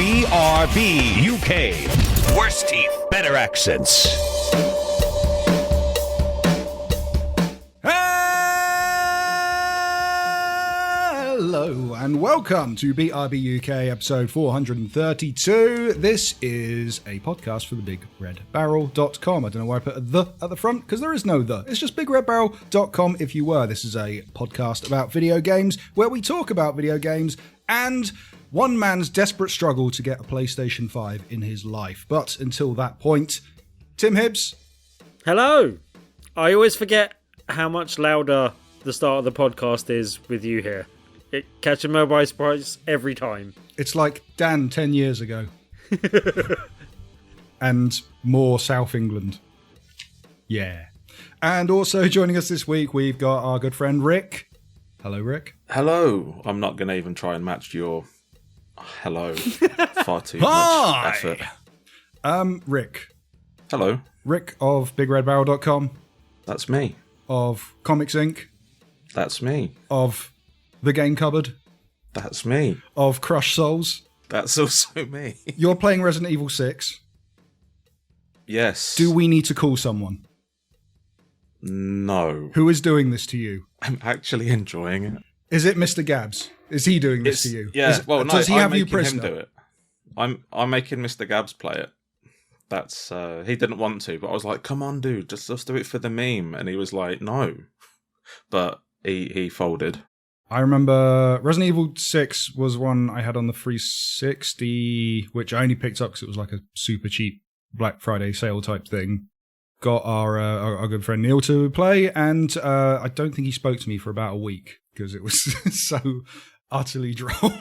BRB UK. Worse teeth, better accents. Hello and welcome to BRB UK episode 432. This is a podcast for the BigRedBarel.com. I don't know why I put the at the front, because there is no the. It's just BigRedBarel.com if you were. This is a podcast about video games where we talk about video games and one man's desperate struggle to get a PlayStation 5 in his life. But until that point, Tim Hibbs. Hello. I always forget how much louder the start of the podcast is with you here. It catches me by surprise every time. It's like Dan 10 years ago. And more South England. Yeah. And also joining us this week, we've got our good friend Rick. Hello, Rick. Hello. I'm not going to even try and match your hello. Far too much effort. Rick. Hello. Rick of BigRedBarel.com. That's me. Of Comics Inc. That's me. Of The Game Cupboard. That's me. Of Crushed Souls. That's also me. You're playing Resident Evil 6. Yes. Do we need to call someone? No. Who is doing this to you? I'm actually enjoying it. Is it Mr. Gabbs? Is he doing this to you? Yeah. Does he have you making prisoner? him do it. I'm making Mr. Gabbs play it. That's he didn't want to, but I was like, come on, dude, just do it for the meme. And he was like, no. But he folded. I remember Resident Evil 6 was one I had on the 360, which I only picked up because it was like a super cheap Black Friday sale type thing. Got our good friend Neil to play, and I don't think he spoke to me for about a week because it was so utterly droll.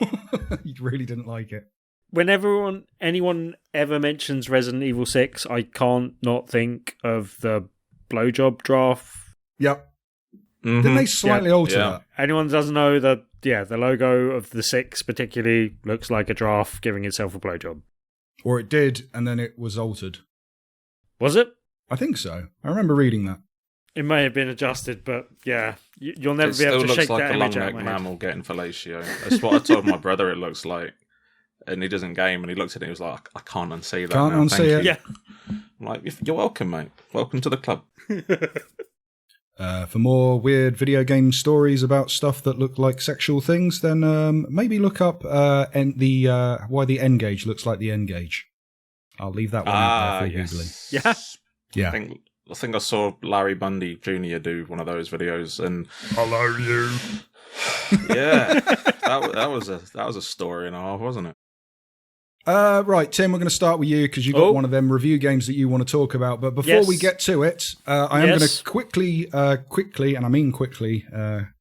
He really didn't like it. Whenever anyone ever mentions Resident Evil 6, I can't not think of the blowjob draft. Yep. Mm-hmm. Didn't they slightly alter that? Anyone that doesn't know that, the logo of the 6 particularly looks like a giraffe giving itself a blowjob. Or it did, and then it was altered. Was it? I think so. I remember reading that. It may have been adjusted, but yeah, you'll never be able to shake that image out of my head. It still looks like a long-necked mammal getting fellatio. That's what I told my brother it looks like. And he doesn't game, and he looked at it and he was like, I can't unsee that. Can't unsee it. Yeah. I'm like, you're welcome, mate. Welcome to the club. For more weird video game stories about stuff that look like sexual things, then maybe look up why the N gauge looks like the N gauge. I'll leave that one out there for yes. Googling. Yeah. I think I saw Larry Bundy Jr. do one of those videos, and hello, you. Yeah, that was a story and a half, wasn't it? Right, Tim, we're going to start with you because you've got one of them review games that you want to talk about. But before we get to it, I am going to quickly, and I mean quickly,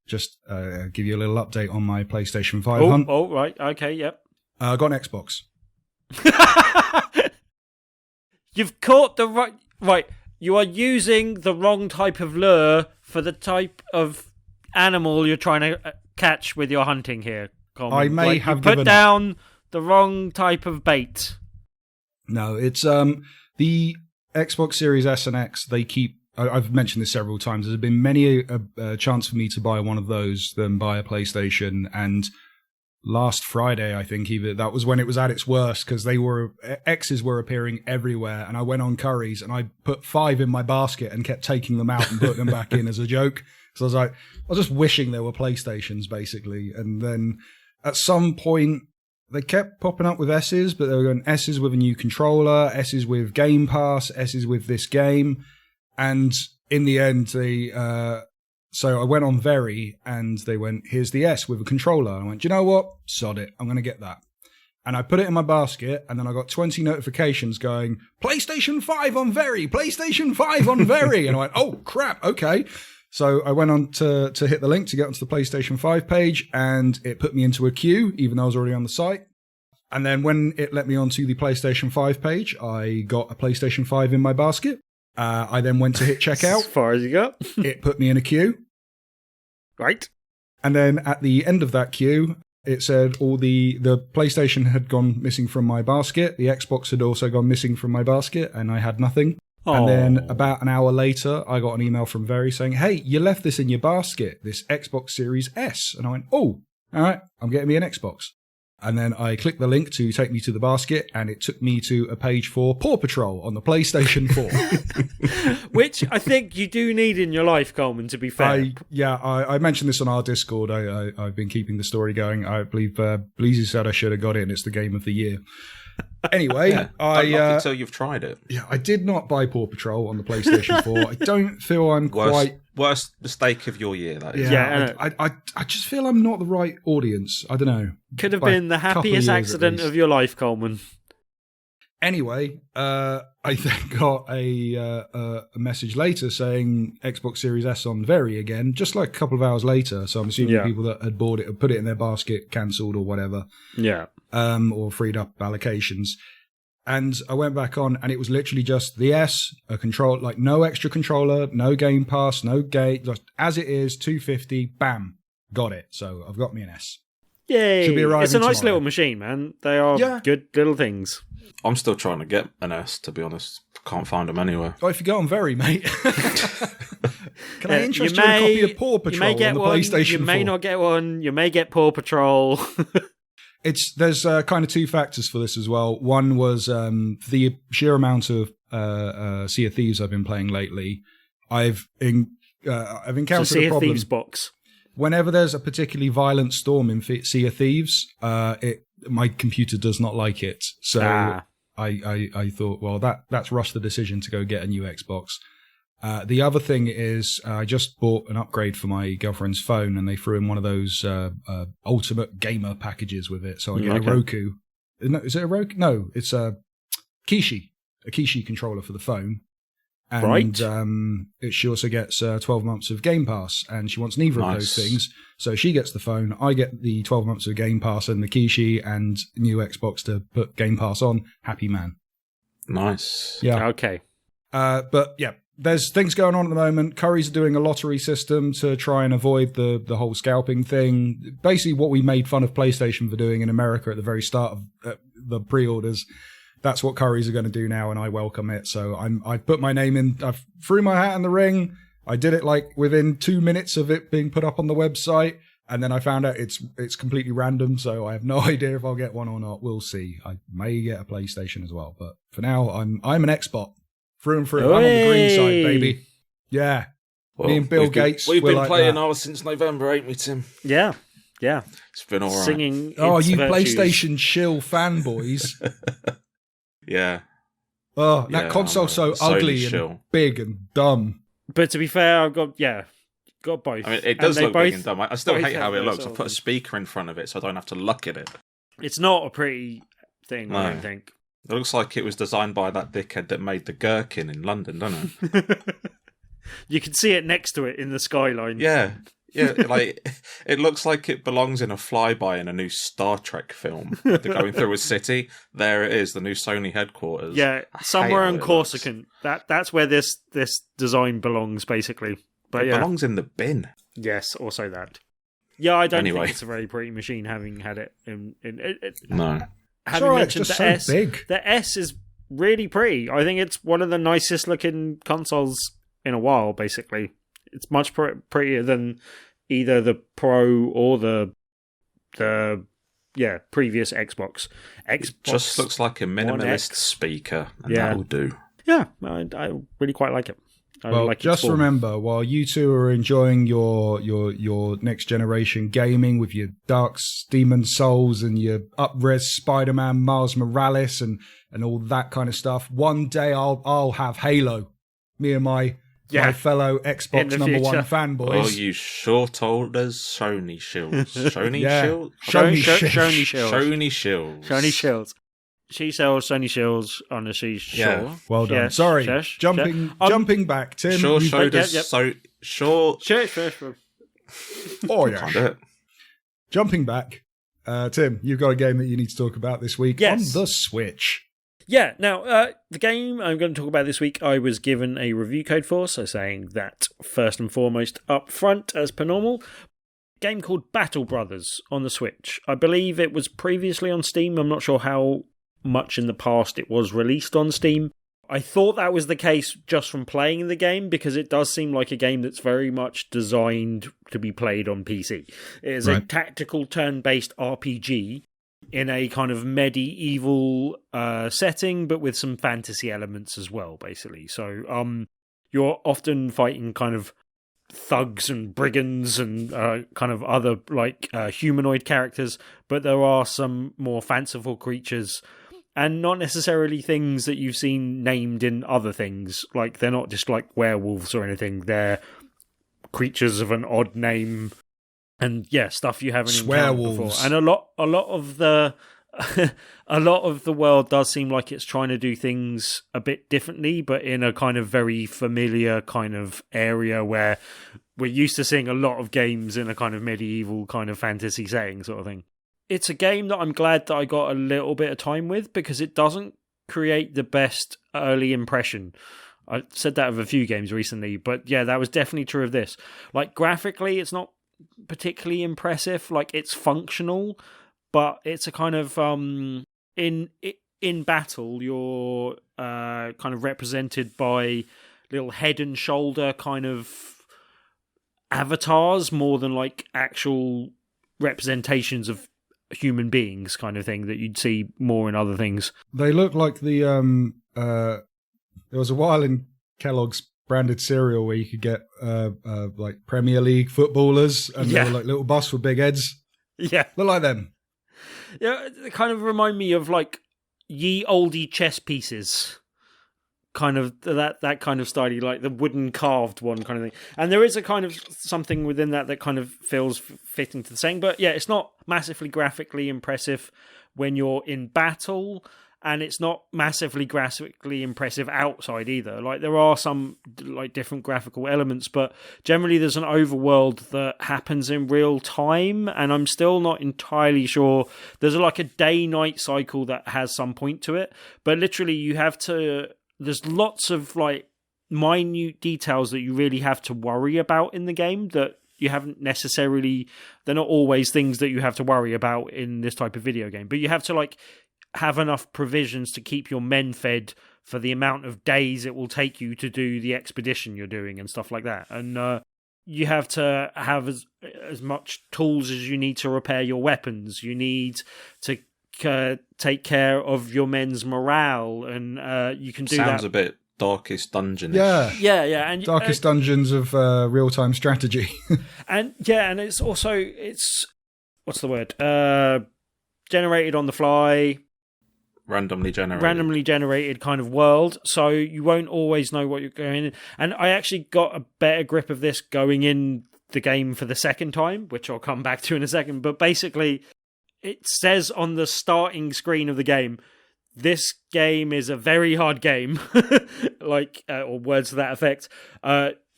just give you a little update on my PlayStation 5 hunt. Oh, right. Okay, yep. I got an Xbox. You've caught the right... Right, you are using the wrong type of lure for the type of animal you're trying to catch with your hunting here, Coleman. I may have put down the wrong type of bait. No, it's the Xbox Series S and X. They keep. I've mentioned this several times. There's been many a chance for me to buy one of those than buy a PlayStation. And last Friday, I think that was when it was at its worst because X's were appearing everywhere. And I went on Curry's and I put 5 in my basket and kept taking them out and putting them back in as a joke. So I was just wishing there were PlayStations basically. And then at some point, they kept popping up with S's, but they were going S's with a new controller, S's with Game Pass, S's with this game. And in the end, so I went on Very, and they went, here's the S with a controller. And I went, you know what? Sod it. I'm going to get that. And I put it in my basket, and then I got 20 notifications going, PlayStation 5 on Very, PlayStation 5 on Very. And I went, oh, crap, okay. So I went on to hit the link to get onto the PlayStation 5 page, and it put me into a queue, even though I was already on the site. And then when it let me onto the PlayStation 5 page, I got a PlayStation 5 in my basket. I then went to hit checkout. As far as you got. It put me in a queue. Right. And then at the end of that queue, it said all the PlayStation had gone missing from my basket. The Xbox had also gone missing from my basket, and I had nothing. And then about an hour later, I got an email from Very saying, hey, you left this in your basket, this Xbox Series S. And I went, oh, all right, I'm getting me an Xbox. And then I clicked the link to take me to the basket, and it took me to a page for Paw Patrol on the PlayStation 4. Which I think you do need in your life, Coleman, to be fair. I mentioned this on our Discord. I've been keeping the story going. I believe Bleezy said I should have got it, and it's the game of the year. Anyway, don't knock it until you've tried it. Yeah, I did not buy Paw Patrol on the PlayStation 4. I don't feel I'm worst mistake of your year, that is. Yeah, I just feel I'm not the right audience. I don't know. Could have been the happiest accident of your life, Coleman. Anyway, I then got a message later saying Xbox Series S on Very again, just like a couple of hours later. So I'm assuming people that had bought it had put it in their basket, cancelled or whatever. Yeah. Or freed up allocations. And I went back on, and it was literally just the S, a control, like no extra controller, no Game Pass, no gate, just as it is, $250, bam, got it. So I've got me an S. Yay! Should be arriving it's a nice tomorrow. little machine, man. They are good little things. I'm still trying to get an S, to be honest. Can't find them anywhere. Oh, if you go on Very, mate. Can I interest you in a copy of Paw Patrol on the PlayStation 4? You may not get one. You may get Paw Patrol. There's kind of two factors for this as well. One was the sheer amount of Sea of Thieves I've been playing lately. I've encountered Sea a problem. of Thieves box. Whenever there's a particularly violent storm in Sea of Thieves, my computer does not like it. So I thought, well, that's rushed the decision to go get a new Xbox. The other thing is I just bought an upgrade for my girlfriend's phone, and they threw in one of those ultimate gamer packages with it. So I get a Roku. No, is it a Roku? No, it's a Kishi controller for the phone. And she also gets 12 months of Game Pass, and she wants neither of those things. So she gets the phone, I get the 12 months of Game Pass and the Kishi and new Xbox to put Game Pass on. Happy man. Nice. Yeah. Okay. But yeah, there's things going on at the moment. Curry's doing a lottery system to try and avoid the whole scalping thing. Basically what we made fun of PlayStation for doing in America at the very start of the pre-orders. That's what Curry's are going to do now, and I welcome it. So I put my name in. I threw my hat in the ring. I did it like within 2 minutes of it being put up on the website, and then I found out it's completely random. So I have no idea if I'll get one or not. We'll see. I may get a PlayStation as well, but for now I'm an Xbot through and through. I'm on the green side, baby. Yeah. Well, me and Bill Gates. We've been like playing that. ours since November, ain't we, Tim? Yeah. It's been all right. Singing. Oh, you virtues. PlayStation shill fanboys. Yeah. Oh, that console's so ugly and big and dumb. But to be fair, I've got both. I mean, it does look big and dumb. I still hate how it looks. I put a speaker in front of it so I don't have to look at it. It's not a pretty thing, I don't think. It looks like it was designed by that dickhead that made the gherkin in London, doesn't it? You can see it next to it in the skyline. Yeah, like it looks like it belongs in a flyby in a new Star Trek film. They're going through a city. There it is, the new Sony headquarters. Yeah, somewhere on Corsican. That's where this design belongs, basically. But it belongs in the bin. Yes, also that. Yeah, I don't think it's a very pretty machine, having had it in no. Having mentioned it's the just so S, big. The S is really pretty. I think it's one of the nicest looking consoles in a while, basically. It's much prettier than either the Pro or the previous Xbox. Just looks like a minimalist speaker, and that'll do. Yeah, I really quite like it. Just remember, while you two are enjoying your next generation gaming with your Dark Demon Souls and your up-res Spider-Man Miles Morales and all that kind of stuff, one day I'll have Halo. Me and my fellow Xbox number one fanboys. Oh, you sure told us Sony Shields. Sony Shields? Sony Shields. Sony Shields. She sells Sony Shields on the seashore. Yeah. Well done. Yes, Sorry. shush, Jumping back, Tim. Sure showed us Sure. Oh, yeah. Jumping back, Tim, you've got a game that you need to talk about this week on the Switch. Yeah, now, the game I'm going to talk about this week, I was given a review code for, so saying that first and foremost up front as per normal. Game called Battle Brothers on the Switch. I believe it was previously on Steam. I'm not sure how much in the past it was released on Steam. I thought that was the case just from playing the game, because it does seem like a game that's very much designed to be played on PC. It is a tactical turn-based RPG in a kind of medieval setting, but with some fantasy elements as well, basically. So you're often fighting kind of thugs and brigands and kind of other like humanoid characters, but there are some more fanciful creatures, and not necessarily things that you've seen named in other things. Like, they're not just like werewolves or anything. They're creatures of an odd name, and stuff you haven't encountered before. And a lot of the a lot of the world does seem like it's trying to do things a bit differently, but in a kind of very familiar kind of area where we're used to seeing a lot of games in a kind of medieval kind of fantasy setting sort of thing. It's a game that I'm glad that I got a little bit of time with, because it doesn't create the best early impression. I said that of a few games recently, but yeah, that was definitely true of this. Like, graphically, it's not particularly impressive. Like, it's functional, but it's a kind of in battle, you're kind of represented by little head and shoulder kind of avatars more than like actual representations of human beings, kind of thing that you'd see more in other things. They look like the there was a while in Kellogg's branded cereal where you could get like Premier League footballers, and they were like little busts with big heads. Yeah, look like them. Yeah, they kind of remind me of like ye olde chess pieces, kind of that kind of style, like the wooden carved one kind of thing. And there is a kind of something within that kind of feels fitting to the saying. But yeah, it's not massively graphically impressive when you're in battle, and it's not massively graphically impressive outside either. Like, there are some like different graphical elements, but generally there's an overworld that happens in real time, and I'm still not entirely sure. There's like a day-night cycle that has some point to it, but literally you have to... There's lots of like minute details that you really have to worry about in the game that you haven't necessarily... They're not always things that you have to worry about in this type of video game, but you have to like have enough provisions to keep your men fed for the amount of days it will take you to do the expedition you're doing and stuff like that. And you have to have as much tools as you need to repair your weapons. You need to take care of your men's morale, and you can do that. Sounds a bit Darkest Dungeon. Yeah, and Darkest Dungeons of real-time strategy. and it's also what's the word? Generated on the fly. Randomly generated kind of world, so you won't always know what you're going in. And I actually got a better grip of this going in the game for the second time, which I'll come back to in a second. But basically, it says on the starting screen of the game, this game is a very hard game, like or words to that effect.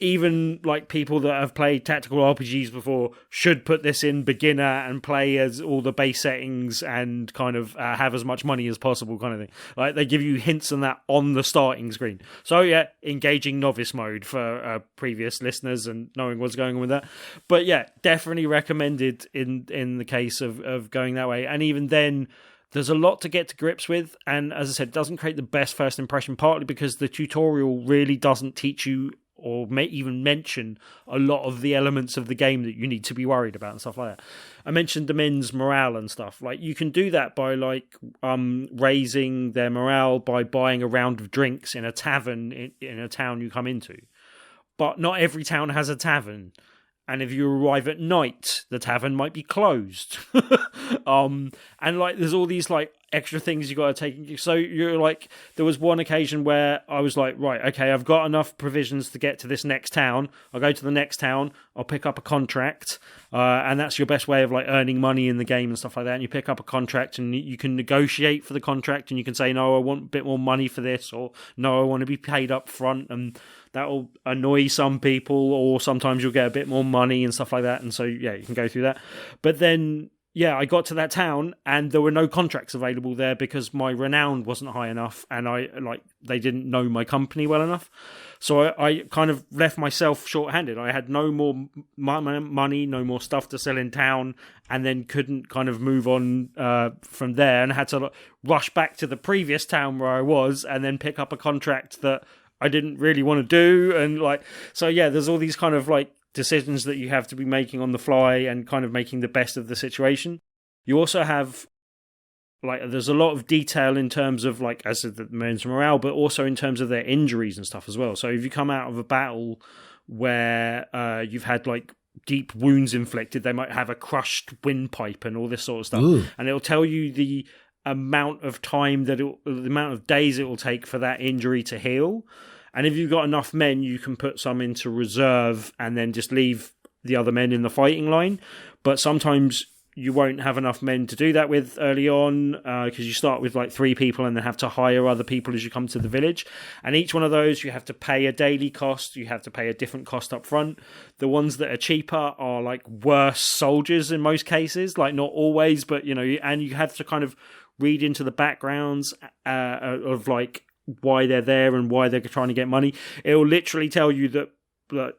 Even like people that have played tactical RPGs before should put this in beginner and play as all the base settings and kind of have as much money as possible, kind of thing. Like, they give you hints on that on the starting screen. So yeah, engaging novice mode for previous listeners and knowing what's going on with that. But yeah, definitely recommended in the case of going that way. And even then, there's a lot to get to grips with, and as I said, it doesn't create the best first impression, partly because the tutorial really doesn't teach you or may even mention a lot of the elements of the game that you need to be worried about and stuff like that. I mentioned the men's morale and stuff. Like, you can do that by like raising their morale by buying a round of drinks in a tavern in a town you come into. But not every town has a tavern. And if you arrive at night, the tavern might be closed. And like, there's all these like extra things you got to take. So you're like, there was one occasion where I was like, right, okay, I've got enough provisions to get to this next town. I'll go to the next town. I'll pick up a contract. And that's your best way of like earning money in the game and stuff like that. And you pick up a contract and you can negotiate for the contract, and you can say, no, I want a bit more money for this, or no, I want to be paid up front. And that'll annoy some people, or sometimes you'll get a bit more money and stuff like that. And so, yeah, you can go through that. But then, yeah, I got to that town and there were no contracts available there because my renown wasn't high enough, and they didn't know my company well enough. So I kind of left myself short-handed. I had no more money, no more stuff to sell in town, and then couldn't kind of move on from there, and had to rush back to the previous town where I was and then pick up a contract that I didn't really want to do. And like, so yeah, there's all these kind of like decisions that you have to be making on the fly and kind of making the best of the situation. You also have like there's a lot of detail in terms of, like, as I said, the men's morale, but also in terms of their injuries and stuff as well. So if you come out of a battle where you've had like deep wounds inflicted, they might have a crushed windpipe and all this sort of stuff. Ooh. And it'll tell you the amount of time the amount of days it will take for that injury to heal. And if you've got enough men, you can put some into reserve and then just leave the other men in the fighting line. But sometimes you won't have enough men to do that with early on, because you start with like 3 people and then have to hire other people as you come to the village. And each one of those, you have to pay a daily cost. You have to pay a different cost up front. The ones that are cheaper are like worse soldiers in most cases, like not always, but and you have to kind of read into the backgrounds of like why they're there and why they're trying to get money. It will literally tell you that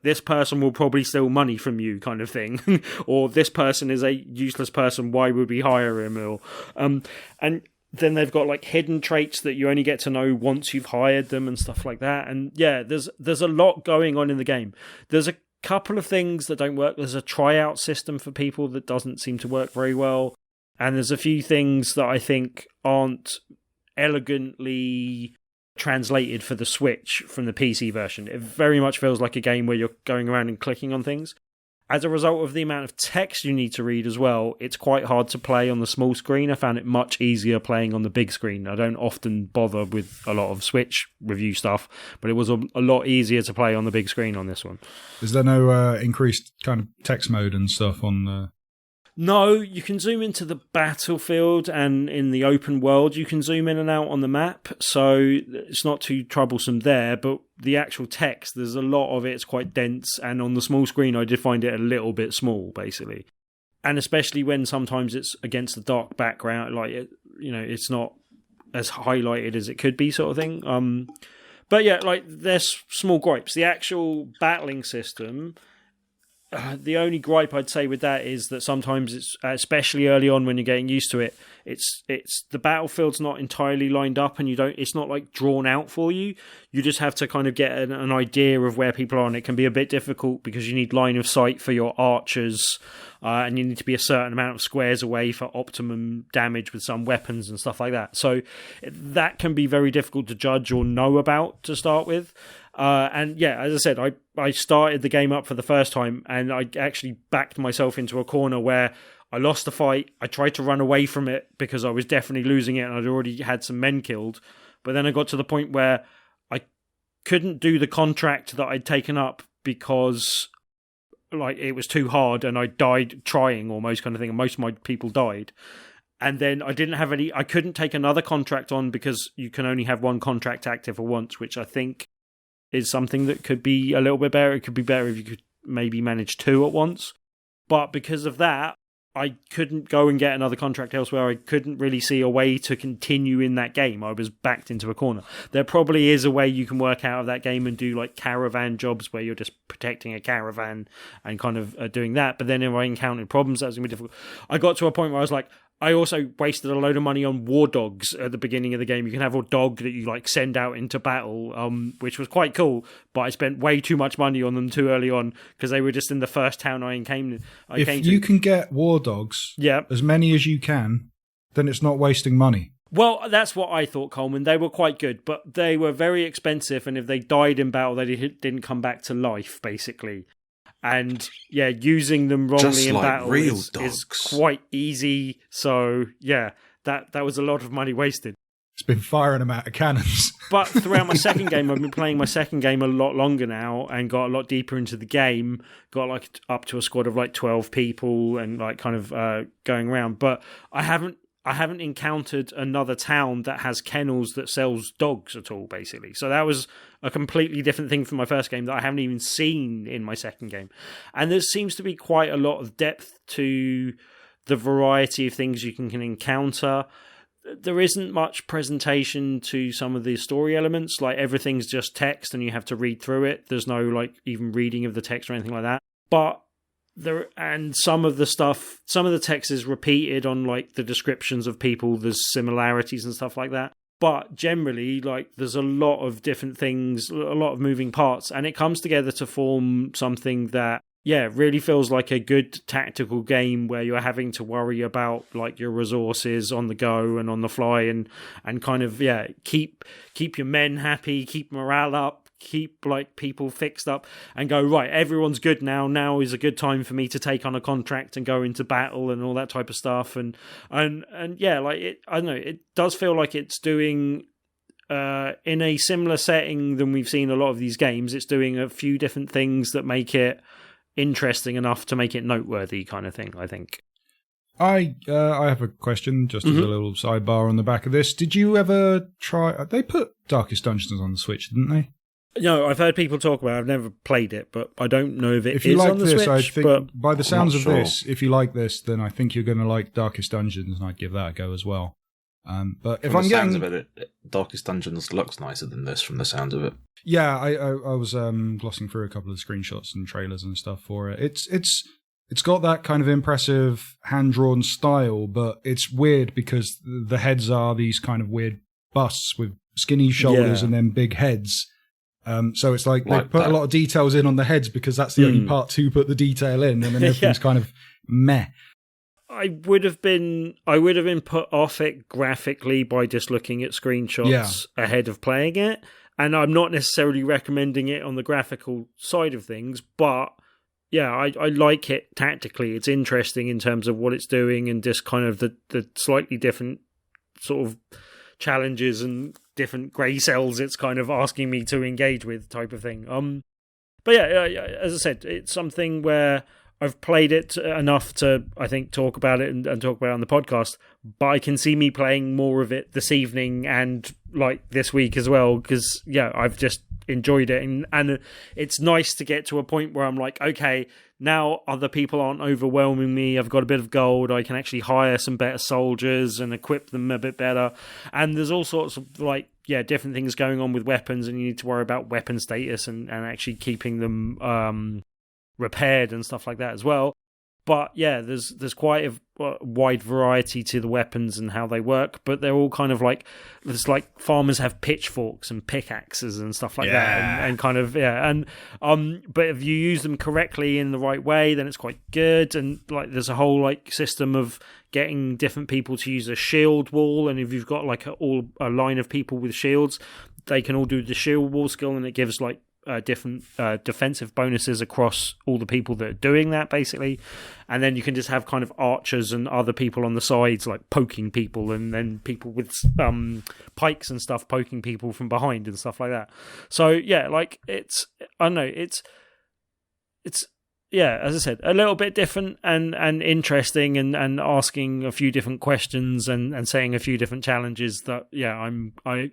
this person will probably steal money from you, kind of thing, or this person is a useless person, why would we hire him? Or and then they've got like hidden traits that you only get to know once you've hired them and stuff like that. And yeah, there's a lot going on in the game. There's a couple of things that don't work. There's a tryout system for people that doesn't seem to work very well, and there's a few things that I think aren't elegantly translated for the Switch from the PC version. It very much feels like a game where you're going around and clicking on things. As a result of the amount of text you need to read as well, it's quite hard to play on the small screen. I found it much easier playing on the big screen. I don't often bother with a lot of Switch review stuff, but it was a lot easier to play on the big screen on this one. Is there no increased kind of text mode and stuff on the... No, you can zoom into the battlefield, and in the open world you can zoom in and out on the map, so it's not too troublesome there. But the actual text, there's a lot of it's quite dense, and on the small screen I did find it a little bit small, basically. And especially when sometimes it's against the dark background, like it's not as highlighted as it could be, sort of thing. But yeah, like there's small gripes. The actual battling system, the only gripe I'd say with that is that sometimes it's, especially early on when you're getting used to it, it's the battlefield's not entirely lined up, and it's not like drawn out for you. You just have to kind of get an idea of where people are, and it can be a bit difficult because you need line of sight for your archers, and you need to be a certain amount of squares away for optimum damage with some weapons and stuff like that. So that can be very difficult to judge or know about to start with. And yeah, as I said, I started the game up for the first time, and I actually backed myself into a corner where I lost the fight. I tried to run away from it because I was definitely losing it and I'd already had some men killed. But then I got to the point where I couldn't do the contract that I'd taken up because like it was too hard and I died trying, almost, kind of thing, and most of my people died. And then I couldn't take another contract on because you can only have one contract active at once, which I think is something that could be a little bit better. It could be better if you could maybe manage 2 at once. But because of that, I couldn't go and get another contract elsewhere. I couldn't really see a way to continue in that game. I was backed into a corner. There probably is a way you can work out of that game and do like caravan jobs where you're just protecting a caravan and kind of doing that. But then if I encountered problems, that was going to be difficult. I got to a point where I was like, I also wasted a load of money on war dogs at the beginning of the game. You can have a dog that you like send out into battle, which was quite cool. But I spent way too much money on them too early on because they were just in the first town I came to. If you can get war dogs, as many as you can, then it's not wasting money. Well, that's what I thought, Coleman. They were quite good, but they were very expensive. And if they died in battle, they didn't come back to life, basically. And yeah, using them wrongly in battle is quite easy. So yeah, that was a lot of money wasted. It's been firing them out of cannons. But throughout my second game, I've been playing my second game a lot longer now and got a lot deeper into the game. Got like up to a squad of like 12 people and like kind of going around. But I haven't encountered another town that has kennels that sells dogs at all, basically. So that was a completely different thing from my first game that I haven't even seen in my second game. And there seems to be quite a lot of depth to the variety of things you can encounter. There isn't much presentation to some of the story elements. Like everything's just text and you have to read through it. There's no like even reading of the text or anything like that. But some of the text is repeated on like the descriptions of people. There's similarities and stuff like that. But generally, like there's a lot of different things, a lot of moving parts, and it comes together to form something that yeah, it really feels like a good tactical game where you're having to worry about like your resources on the go and on the fly, and kind of keep your men happy, keep morale up, keep like people fixed up, and go, right, everyone's good now. Now is a good time for me to take on a contract and go into battle and all that type of stuff. And yeah, like I don't know, it does feel like it's doing in a similar setting than we've seen a lot of these games. It's doing a few different things that make it interesting enough to make it noteworthy, kind of thing, I think. I have a question, just as a little sidebar on the back of this. Did you ever try... They put Darkest Dungeons on the Switch, didn't they? No, I've heard people talk about it. I've never played it, but I don't know if if you is like on the this, Switch. I think, but by the sounds of this, if you like this, then I think you're going to like Darkest Dungeons, and I'd give that a go as well. But if from I'm the sounds getting... of it, Darkest Dungeons looks nicer than this from the sounds of it. Yeah, I was glossing through a couple of screenshots and trailers and stuff for it. It's got that kind of impressive hand-drawn style, but it's weird because the heads are these kind of weird busts with skinny shoulders and then big heads. So it's like they put a lot of details in on the heads because that's the only part to put the detail in, and then everything's kind of meh. I would have been put off it graphically by just looking at screenshots ahead of playing it. And I'm not necessarily recommending it on the graphical side of things, but yeah, I like it tactically. It's interesting in terms of what it's doing and just kind of the slightly different sort of challenges and different grey cells it's kind of asking me to engage with type of thing. But yeah, as I said, it's something where I've played it enough to, I think, talk about it and talk about it on the podcast, but I can see me playing more of it this evening and like this week as well, because yeah, I've just enjoyed it, and it's nice to get to a point where I'm like, okay, now other people aren't overwhelming me, I've got a bit of gold, I can actually hire some better soldiers and equip them a bit better, and there's all sorts of like, yeah, different things going on with weapons, and you need to worry about weapon status and actually keeping them repaired and stuff like that as well. But yeah, there's quite a wide variety to the weapons and how they work, but they're all kind of like, there's like farmers have pitchforks and pickaxes and stuff like that, and kind of but if you use them correctly in the right way, then it's quite good. And like there's a whole like system of getting different people to use a shield wall, and if you've got like a line of people with shields, they can all do the shield wall skill, and it gives like different defensive bonuses across all the people that are doing that, basically. And then you can just have kind of archers and other people on the sides like poking people, and then people with pikes and stuff poking people from behind and stuff like that. So yeah, like it's, I don't know, it's yeah, as I said, a little bit different and interesting, and asking a few different questions and saying a few different challenges that I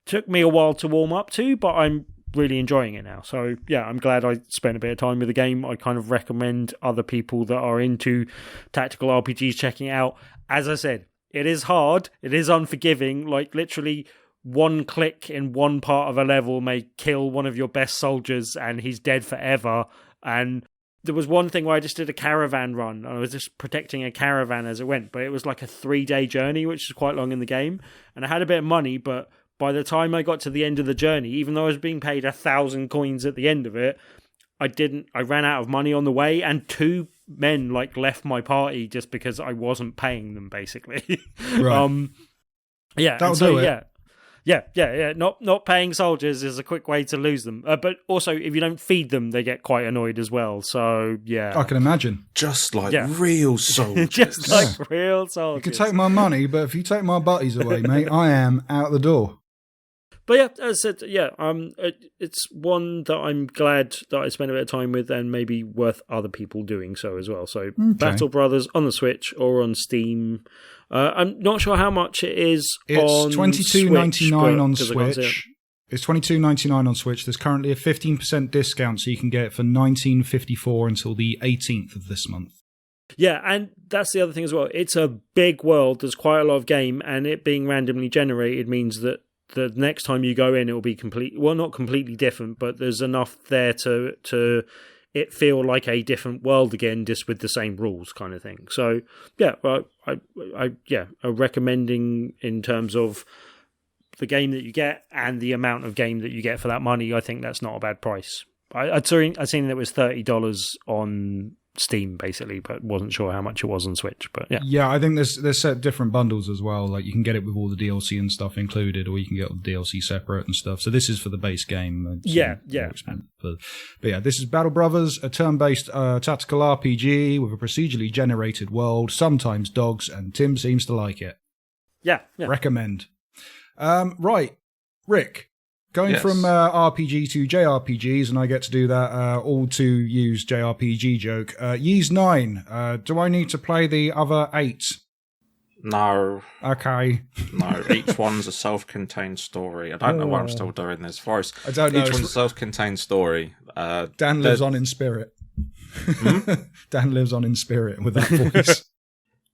took me a while to warm up to, but I'm really enjoying it now. So yeah, I'm glad I spent a bit of time with the game. I kind of recommend other people that are into tactical RPGs checking it out. As I said, it is hard, it is unforgiving, like literally one click in one part of a level may kill one of your best soldiers and he's dead forever. And there was one thing where I just did a caravan run. I was just protecting a caravan as it went, but it was like a 3-day journey, which is quite long in the game, and I had a bit of money, but by the time I got to the end of the journey, even though I was being paid 1,000 coins at the end of it, I ran out of money on the way, and 2 men like left my party just because I wasn't paying them, basically. Right. Yeah. That'll do it. Yeah. Not paying soldiers is a quick way to lose them. But also, if you don't feed them, they get quite annoyed as well. So, yeah. I can imagine. Just like real soldiers. Just like real soldiers. You can take my money, but if you take my butties away, mate, I am out the door. But yeah, as I said, it's one that I'm glad that I spent a bit of time with, and maybe worth other people doing so as well. So Battle Brothers on the Switch or on Steam. I'm not sure how much it is. It's $22.99 on Switch. It's $22.99 on Switch. There's currently a 15% discount, so you can get it for $19.54 until the 18th of this month. Yeah, and that's the other thing as well. It's a big world. There's quite a lot of game, and it being randomly generated means that the next time you go in, it will be not completely different, but there's enough there to it feel like a different world again, just with the same rules, kind of thing. So yeah, I'm recommending in terms of the game that you get and the amount of game that you get for that money. I think that's not a bad price. I'd seen that it was $30 on Steam, basically, but wasn't sure how much it was on Switch. But yeah, I think there's set different bundles as well. Like you can get it with all the DLC and stuff included, or you can get all the DLC separate and stuff. So this is for the base game. Yeah. But yeah, this is Battle Brothers, a turn-based tactical RPG with a procedurally generated world, sometimes dogs, and Tim seems to like it. Yeah. Recommend. Right, Rick. Going from RPG to JRPGs, and I get to do that all to use JRPG joke. Ys 9, do I need to play the other 8? No. Okay. No, each one's a self-contained story. I don't know why I'm still doing this. I don't know. Each one's a self-contained story. Dan lives on in spirit. Dan lives on in spirit with that voice.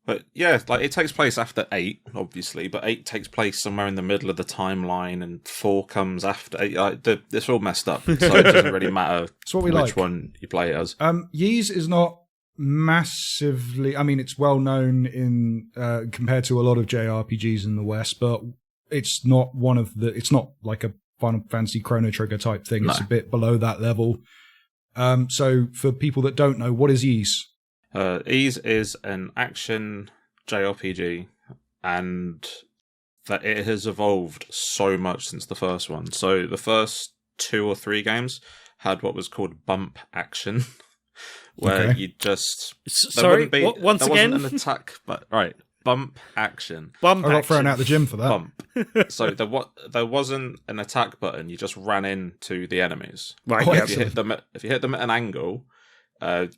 But yeah, like it takes place after 8, obviously, but 8 takes place somewhere in the middle of the timeline, and 4 comes after 8. It's all messed up, so it doesn't really matter which one you play it as. Ys is not massively. I mean, it's well known in compared to a lot of JRPGs in the West, but it's not one of the. It's not like a Final Fantasy Chrono Trigger type thing. No. It's a bit below that level. So for people that don't know, what is Ys? Ys is an action JRPG, and that it has evolved so much since the first one. So the first 2 or 3 games had what was called bump action, where you just once again, wasn't an attack, but right, bump action. Bump. I got thrown out the gym for that. Bump. So there wasn't an attack button. You just ran into the enemies. Right. Oh, Yeah. If you hit them at an angle,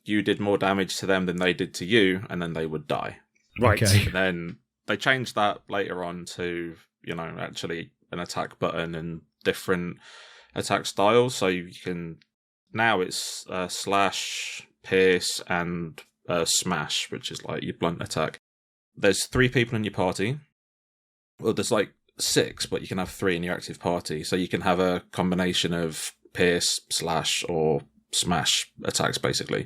you did more damage to them than they did to you, and then they would die. Right. Okay. And then they changed that later on to, actually an attack button and different attack styles. So you can now it's slash, pierce, and smash, which is like your blunt attack. There's 3 people in your party. Well, there's like 6, but you can have 3 in your active party. So you can have a combination of pierce, slash, or smash attacks, basically,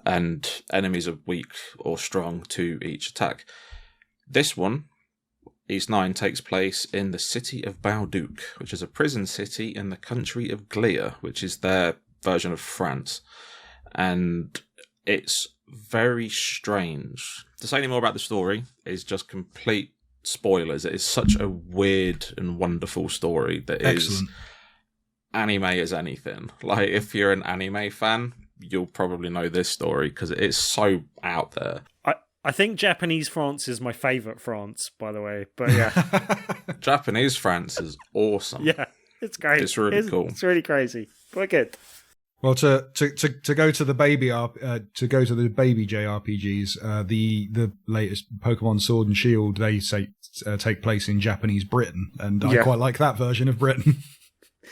and enemies are weak or strong to each attack. This one, Ys 9, takes place in the city of Balduc, which is a prison city in the country of Glia, which is their version of France, and it's very strange. To say any more about the story is just complete spoilers. It is such a weird and wonderful story that is anime as anything. Like, if you're an anime fan, you'll probably know this story because it is so out there. I think Japanese France is my favourite France, by the way. But yeah, Japanese France is awesome. Yeah, it's great. It's really cool. It's really crazy. Wicked. Well, to go to the baby JRPGs, the latest Pokemon Sword and Shield, they say take place in Japanese Britain, and I quite like that version of Britain.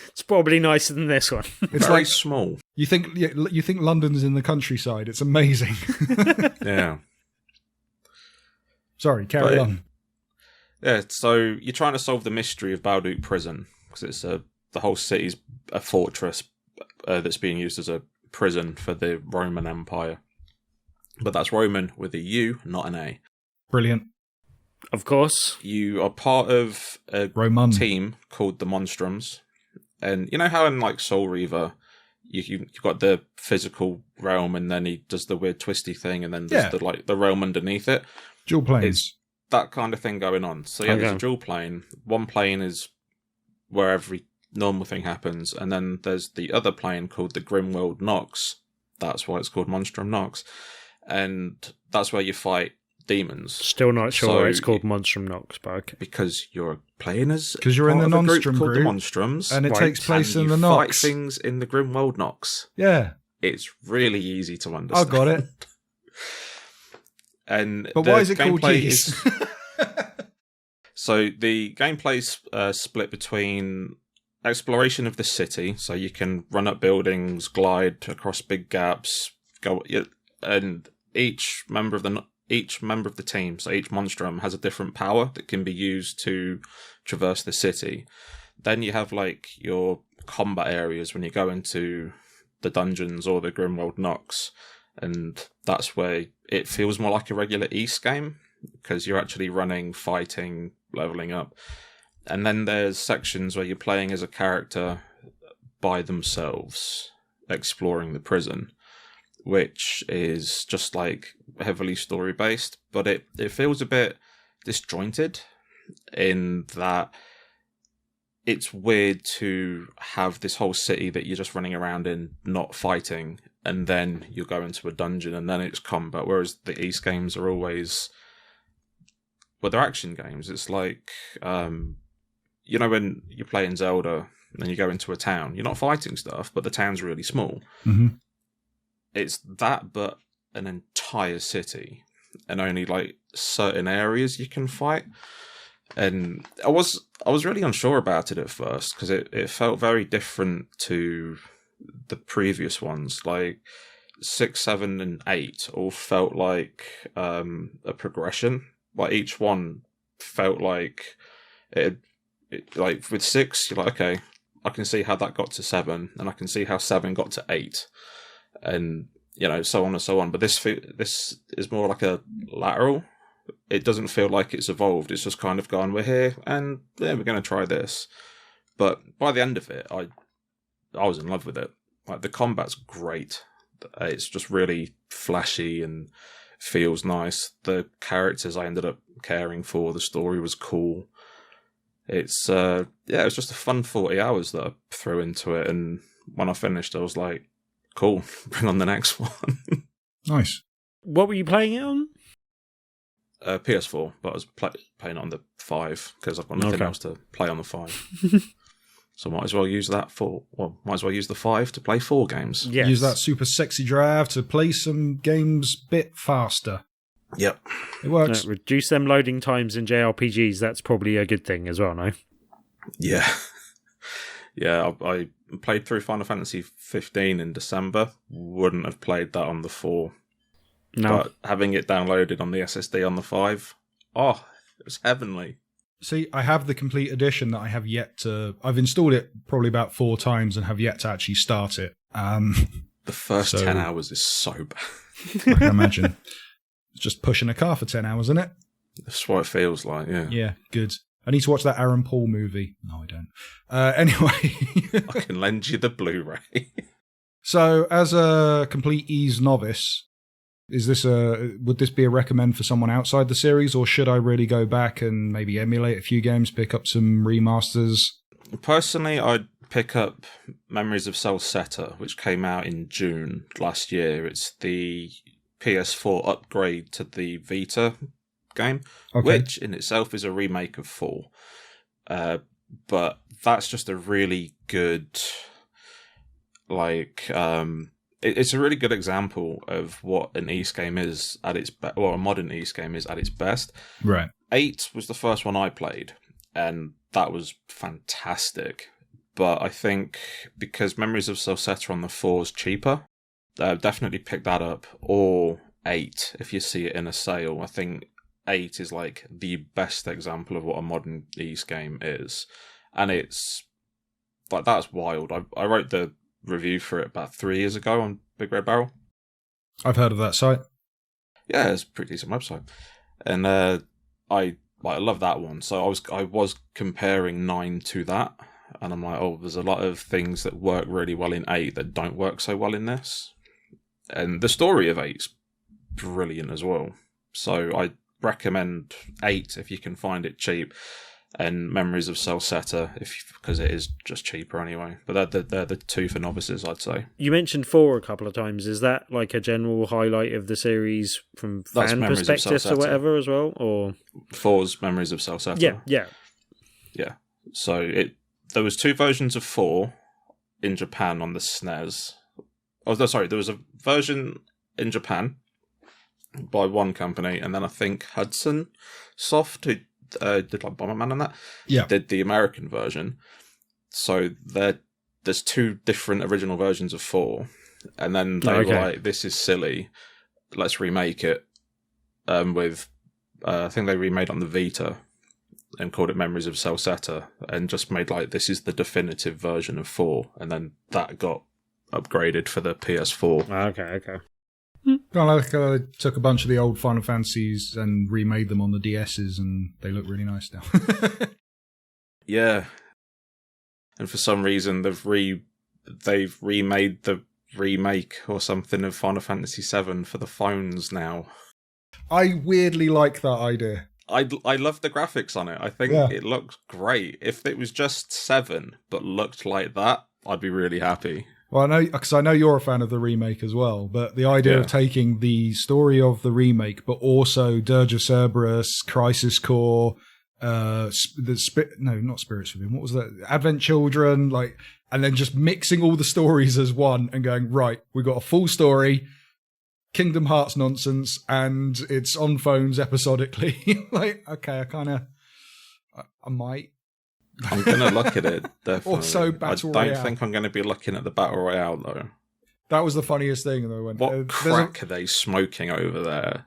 It's probably nicer than this one. It's very like small. You think London's in the countryside? It's amazing. Yeah. Sorry, carry on. Yeah, so you're trying to solve the mystery of Balduc Prison because it's the whole city's a fortress that's being used as a prison for the Roman Empire. But that's Roman with a U, not an A. Brilliant. Of course. You are part of a team called the Monstrums. And you know how in like Soul Reaver, you've got the physical realm, and then he does the weird twisty thing, and then there's the realm underneath it. Dual planes. It's that kind of thing going on. So there's a dual plane. One plane is where every normal thing happens, and then there's the other plane called the Grimworld Nox. That's why it's called Monstrum Nox, and that's where you fight demons. Still not sure why it's called Monstrum Nox, but okay. Because you're playing as because you're in the Monstrum called the Monstrums, and it takes place in the Nox. Fight things in the Grimworld Nox. Yeah, it's really easy to understand. I got it. But why is it called Ys? So the gameplay's split between exploration of the city, so you can run up buildings, glide across big gaps, and each member of the team, so each monstrum has a different power that can be used to traverse the city. Then you have like your combat areas when you go into the dungeons or the Grimworld Nox, and that's where it feels more like a regular Ys game because you're actually running, fighting, leveling up. And then there's sections where you're playing as a character by themselves, exploring the prison, which is just like heavily story based, but it feels a bit disjointed in that it's weird to have this whole city that you're just running around in, not fighting, and then you go into a dungeon and then it's combat, whereas the East games are always, well, they're action games. It's like, when you play in Zelda and you go into a town, you're not fighting stuff, but the town's really small. Mm-hmm. It's that, but an entire city, and only like certain areas you can fight. And I was really unsure about it at first, because it felt very different to the previous ones. Like 6, 7, and 8 all felt like a progression. Like each one felt like it. Like with 6, you're like, okay, I can see how that got to 7, and I can see how 7 got to 8, and so on and so on. But this is more like a lateral. It doesn't feel like it's evolved. It's just kind of gone, we're here, and yeah, we're going to try this. But by the end of it, I was in love with it. Like, the combat's great. It's just really flashy and feels nice. The characters I ended up caring for. The story was cool. It's it was just a fun 40 hours that I threw into it, and when I finished, I was like, cool, bring on the next one. Nice. What were you playing it on? PS4, but I was playing it on the 5 because I've got nothing else to play on the 5. So might as well use the 5 to play 4 games. Yes. Use that super sexy drive to play some games a bit faster. Yep. It works. Reduce them loading times in JRPGs. That's probably a good thing as well, no? Yeah. Yeah, I played through Final Fantasy 15 in December. Wouldn't have played that on the 4. No. But having it downloaded on the SSD on the 5, it was heavenly. See, I have the complete edition that I have yet to... I've installed it probably about 4 times and have yet to actually start it. The first 10 hours is so bad. I can imagine. It's just pushing a car for 10 hours, isn't it? That's what it feels like, yeah. Yeah, good. I need to watch that Aaron Paul movie. No, I don't. Anyway. I can lend you the Blu-ray. So, as a complete ease novice... would this be a recommend for someone outside the series, or should I really go back and maybe emulate a few games, pick up some remasters? Personally, I'd pick up Memories of Celceta, which came out in June last year. It's the PS4 upgrade to the Vita game, which in itself is a remake of 4. But that's just a really good, it's a really good example of what an East game is at its best, or a modern East game is at its best. Right. 8 was the first one I played, and that was fantastic. But I think because Memories of Celceta on the 4 is cheaper, definitely pick that up, or 8 if you see it in a sale. I think 8 is like the best example of what a modern East game is, and it's like, that's wild. I wrote the review for it about 3 years ago on BigRedBarel. I've heard of that site. Yeah, it's a pretty decent website, and I love that one. So I was comparing 9 to that, and I'm like, there's a lot of things that work really well in 8 that don't work so well in this, and the story of 8's brilliant as well. So I recommend 8 if you can find it cheap, and Memories of Celceta because it is just cheaper anyway. But they're the 2 for novices, I'd say. You mentioned 4 a couple of times. Is that like a general highlight of the series from fan perspectives or whatever as well? Or 4's Memories of Celceta. Yeah. So there was 2 versions of 4 in Japan on the SNES. Oh, no, sorry. There was a version in Japan by one company, and then I think Hudson Soft, who did like Bomberman and that, did the American version. So there's 2 different original versions of 4, and then they were like, this is silly, let's remake it with I think they remade on the Vita and called it Memories of Celceta, and just made like, this is the definitive version of 4, and then that got upgraded for the PS4. Okay. Kind of like I took a bunch of the old Final Fantasies and remade them on the DSs, and they look really nice now. Yeah, and for some reason they've remade the remake or something of Final Fantasy VII for the phones now. I weirdly like that idea. I love the graphics on it. I think it looks great. If it was just 7 but looked like that, I'd be really happy. Well, I know, because I know you're a fan of the remake as well, but the idea of taking the story of the remake, but also Dirge of Cerberus, Crisis Core, not Spirits Within, what was that? Advent Children, like, and then just mixing all the stories as one and going, right, we've got a full story, Kingdom Hearts nonsense, and it's on phones episodically. Like, okay, I might. I'm going to look at it, definitely. Also, Battle Royale. I don't think I'm going to be looking at the Battle Royale, though. That was the funniest thing, though. What crack are they smoking over there?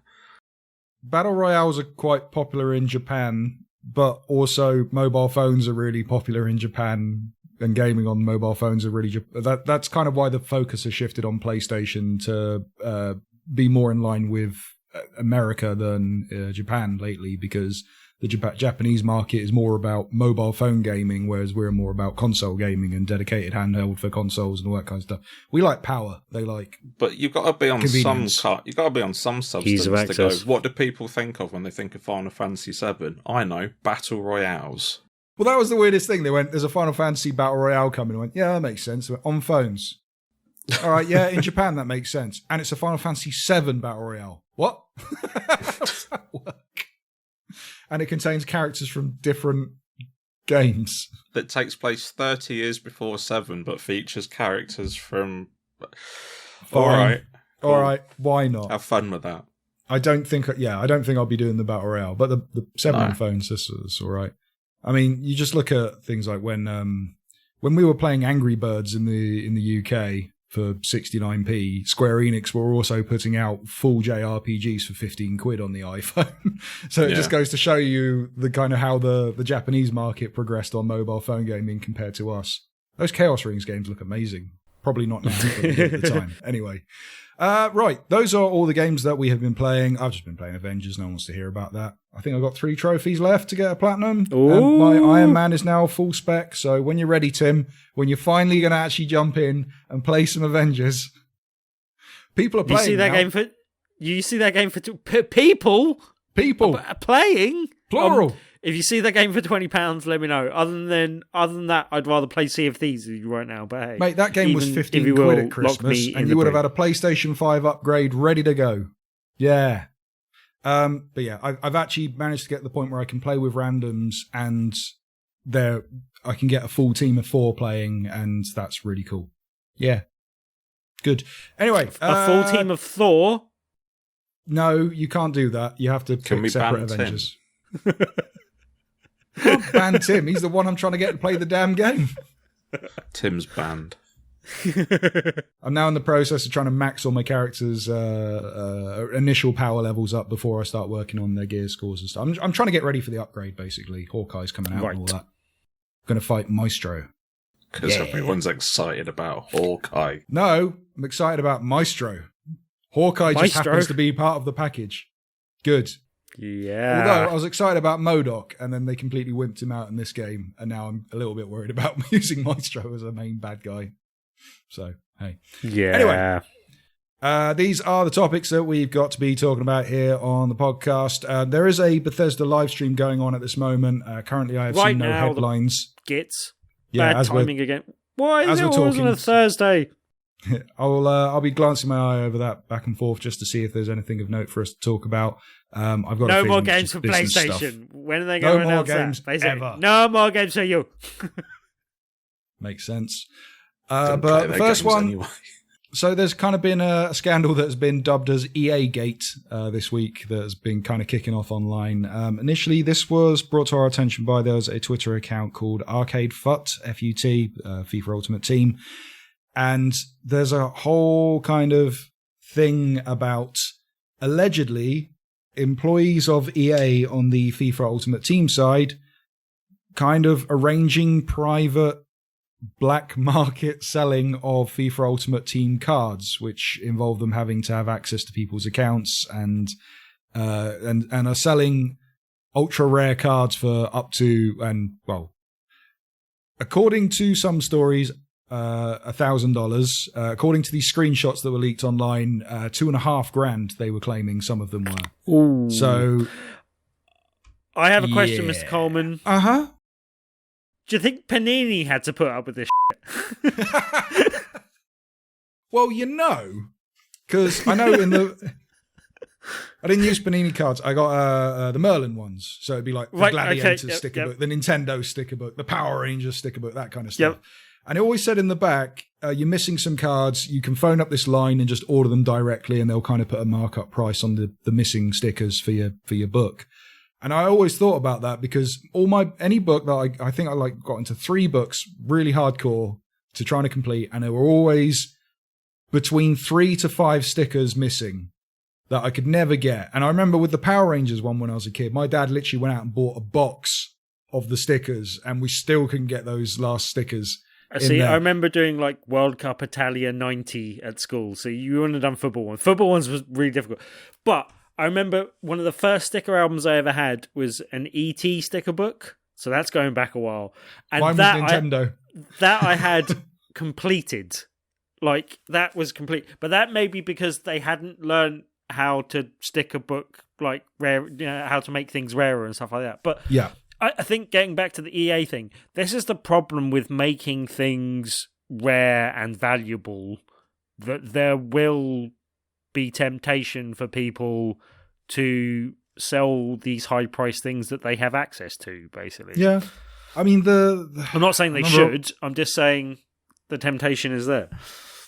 Battle Royales are quite popular in Japan, but also mobile phones are really popular in Japan, and gaming on mobile phones are really... That's kind of why the focus has shifted on PlayStation to be more in line with America than Japan lately, because the Japanese market is more about mobile phone gaming, whereas we're more about console gaming and dedicated handheld for consoles and all that kind of stuff. We like power. They like, but you've got to be on some you've got to be on some substance to go. What do people think of when they think of Final Fantasy VII? I know, battle royales. Well, that was the weirdest thing. They went, "There's a Final Fantasy battle royale coming." I went, "Yeah, that makes sense." Went, on phones. All right, yeah, in Japan that makes sense, and it's a Final Fantasy VII battle royale. What? How does that work? And it contains characters from different games. That takes place 30 years before 7, but features characters from... Fine. All right, why not? Have fun with that. I don't think I'll be doing the Battle Royale, but the 7 on phones, this is all right. I mean, you just look at things like when we were playing Angry Birds in the UK... for 69p, Square Enix were also putting out full JRPGs for 15 quid on the iPhone. So it just goes to show you the kind of how the Japanese market progressed on mobile phone gaming compared to us. Those Chaos Rings games look amazing. Probably not now, but they did at the time. Anyway. Right, those are all the games that we have been playing. I've just been playing Avengers. No one wants to hear about that. I think I've got 3 trophies left to get a platinum. Ooh. And my Iron Man is now full spec. So when you're ready, Tim, when you're finally going to actually jump in and play some Avengers, people are playing. You see that game for people? People playing? Plural. If you see that game for £20, let me know. Other than that, I'd rather play Sea of Thieves with you right now. But hey, mate, that game was 15 quid at Christmas, and you would have had a PlayStation 5 upgrade ready to go. Yeah. But yeah, I've actually managed to get to the point where I can play with randoms, and I can get a full team of 4 playing, and that's really cool. Yeah. Good. Anyway. A full team of Thor? No, you can't do that. You have to pick separate Avengers. Can't ban Tim. He's the one I'm trying to get to play the damn game. Tim's banned. I'm now in the process of trying to max all my characters' initial power levels up before I start working on their gear scores and stuff. I'm trying to get ready for the upgrade, basically. Hawkeye's coming out and all that. I'm going to fight Maestro. Because everyone's excited about Hawkeye. No, I'm excited about Maestro. Hawkeye just happens to be part of the package. Good. Yeah. Although I was excited about MODOK, and then they completely wimped him out in this game, and now I'm a little bit worried about using Maestro as a main bad guy. So, hey. Yeah. Anyway, these are the topics that we've got to be talking about here on the podcast. There is a Bethesda live stream going on at this moment. Currently, I have seen no headlines. Gits. Yeah, bad timing again. Why is it always on a Thursday? I'll be glancing my eye over that back and forth just to see if there's anything of note for us to talk about. I've got no more games for PlayStation. Stuff. When are they going to announce games that? ever. No more games for you. Makes sense. But the first one. Anyway. So there's kind of been a scandal that has been dubbed as EA Gate this week that has been kind of kicking off online. Initially, this was brought to our attention by there was a Twitter account called Arcade FUT, F-U-T, FIFA Ultimate Team. And there's a whole kind of thing about allegedly employees of EA on the FIFA Ultimate Team side kind of arranging private black market selling of FIFA Ultimate Team cards, which involve them having to have access to people's accounts and are selling ultra rare cards for up to, and well, according to some stories, $1,000. According to these screenshots that were leaked online, $2,500 they were claiming some of them were. Ooh. So I have a question, Mr. Coleman. Uh-huh. Do you think Panini had to put up with this shit? Well, because I know I didn't use Panini cards. I got the Merlin ones. So it'd be like the Gladiator sticker book, the Nintendo sticker book, the Power Rangers sticker book, that kind of stuff. Yep. And it always said in the back, you're missing some cards. You can phone up this line and just order them directly, and they'll kind of put a markup price on the missing stickers for your book. And I always thought about that because any book that I think I got into 3 books really hardcore to trying to complete, and there were always between 3 to 5 stickers missing that I could never get. And I remember with the Power Rangers one when I was a kid, my dad literally went out and bought a box of the stickers, and we still couldn't get those last stickers. See, I remember doing like World Cup Italia 90 at school. So you wouldn't have done football ones. Football ones was really difficult. But I remember one of the first sticker albums I ever had was an ET sticker book. So that's going back a while. And mine was Nintendo. That I had completed. Like, that was complete. But that may be because they hadn't learned how to stick a book, like, rare, how to make things rarer and stuff like that. But yeah. I think getting back to the EA thing, this is the problem with making things rare and valuable, that there will be temptation for people to sell these high-priced things that they have access to, basically. Yeah. I mean, I'm not saying they should. I'm just saying the temptation is there.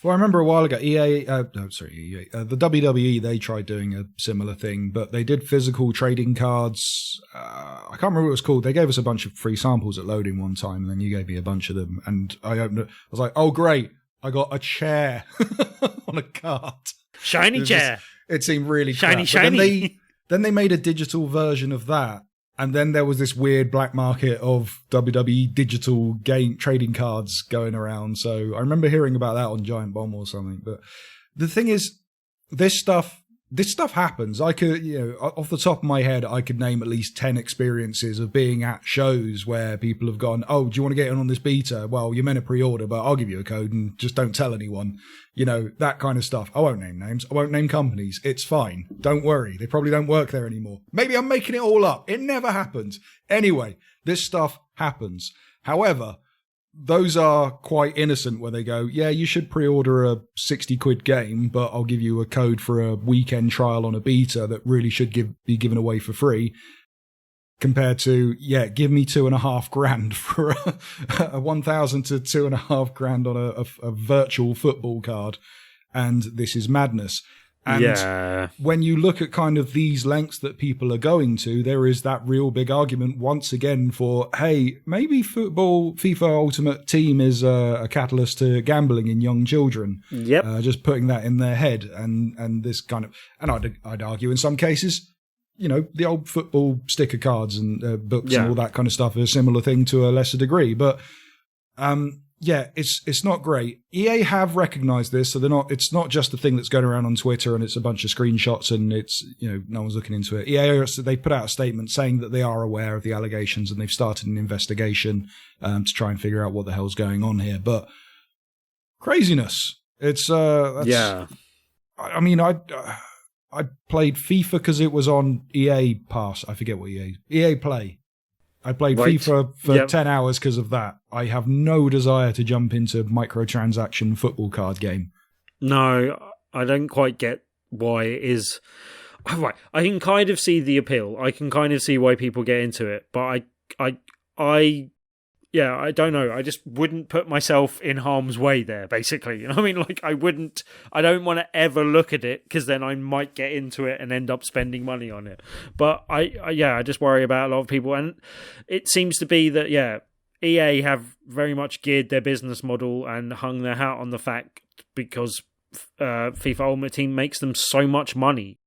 Well, I remember a while ago, EA, the WWE, they tried doing a similar thing, but they did physical trading cards. I can't remember what it was called. They gave us a bunch of free samples at loading one time, and then you gave me a bunch of them. And I opened it. I was like, oh, great. I got a chair on a card. Shiny chair. It seemed really shiny, crap. shiny. Then they made a digital version of that. And then there was this weird black market of WWE digital game trading cards going around. So I remember hearing about that on Giant Bomb or something. But the thing is, this stuff happens. I could, off the top of my head, I could name at least 10 experiences of being at shows where people have gone, oh, do you want to get in on this beta? Well, you're meant to pre-order, but I'll give you a code and just don't tell anyone. That kind of stuff. I won't name names. I won't name companies. It's fine. Don't worry. They probably don't work there anymore. Maybe I'm making it all up. It never happened. Anyway, this stuff happens. However, those are quite innocent where they go, yeah, you should pre-order a 60 quid game, but I'll give you a code for a weekend trial on a beta that really should be given away for free. Compared to, give me $2,500 for a 1,000 to $2,500 on a virtual football card. And this is madness. And when you look at kind of these lengths that people are going to, there is that real big argument once again for, hey, maybe FIFA Ultimate Team is a catalyst to gambling in young children. Yep. Just putting that in their head. And this kind of, and I'd argue in some cases, the old football sticker cards and books and all that kind of stuff are a similar thing to a lesser degree. But it's not great. EA have recognized this, so it's not just a thing that's going around on Twitter and it's a bunch of screenshots and it's, no one's looking into it. EA, they put out a statement saying that they are aware of the allegations and they've started an investigation to try and figure out what the hell's going on here. But craziness. It's, I mean, I played FIFA because it was on EA Pass. I forget what EA Play. I played FIFA for 10 hours because of that. I have no desire to jump into microtransaction football card game. No, I don't quite get why it is. Right, I can kind of see the appeal. I can kind of see why people get into it, but I don't know. I just wouldn't put myself in harm's way there, basically. I mean, I don't want to ever look at it because then I might get into it and end up spending money on it. But I just worry about a lot of people. And it seems to be that, EA have very much geared their business model and hung their hat on the fact because FIFA Ultimate Team makes them so much money.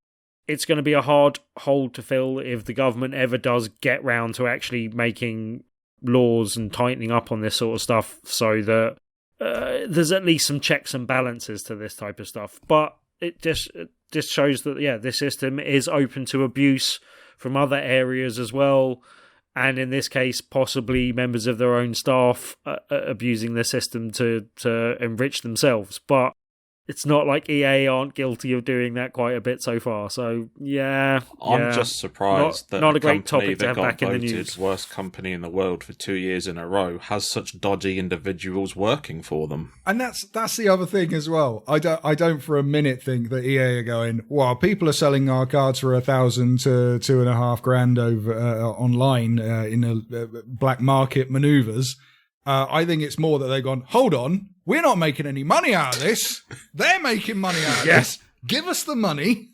It's going to be a hard hole to fill if the government ever does get round to actually making laws and tightening up on this sort of stuff so that there's at least some checks and balances to this type of stuff. But it just shows that, this system is open to abuse from other areas as well. and in this case, possibly members of their own staff abusing the system to enrich themselves. But it's not like EA aren't guilty of doing that quite a bit so far. So, I'm just surprised that not a company great topic to that have got back in the voted news. worst company in the world for 2 years in a row has such dodgy individuals working for them. And that's the other thing as well. I don't for a minute think that EA are going, well, people are selling our cards for $1,000 to $2,500 over online in black market maneuvers. I think it's more that they've gone, hold on, we're not making any money out of this. They're making money out of this. Give us the money.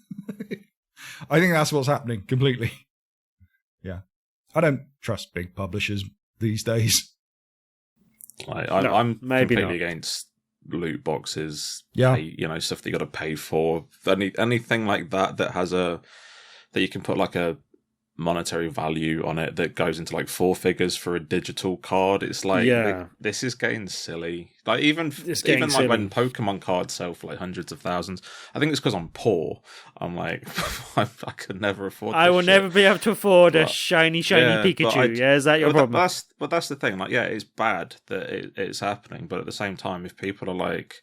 I think that's what's happening completely. Yeah. I don't trust big publishers these days. I'm completely not. against loot boxes. Yeah. Stuff that you got to pay for. Anything like that has that you can put like a monetary value on it that goes into like 4 figures for a digital card. It's like, this is getting silly. Like even like when Pokemon cards sell for like hundreds of thousands, I think it's because I'm poor. I'm like, I could never afford this. I will shit. never be able to afford a shiny Pikachu. Is that your problem? That's the thing. Like, it's bad that it's happening, but at the same time, if people are like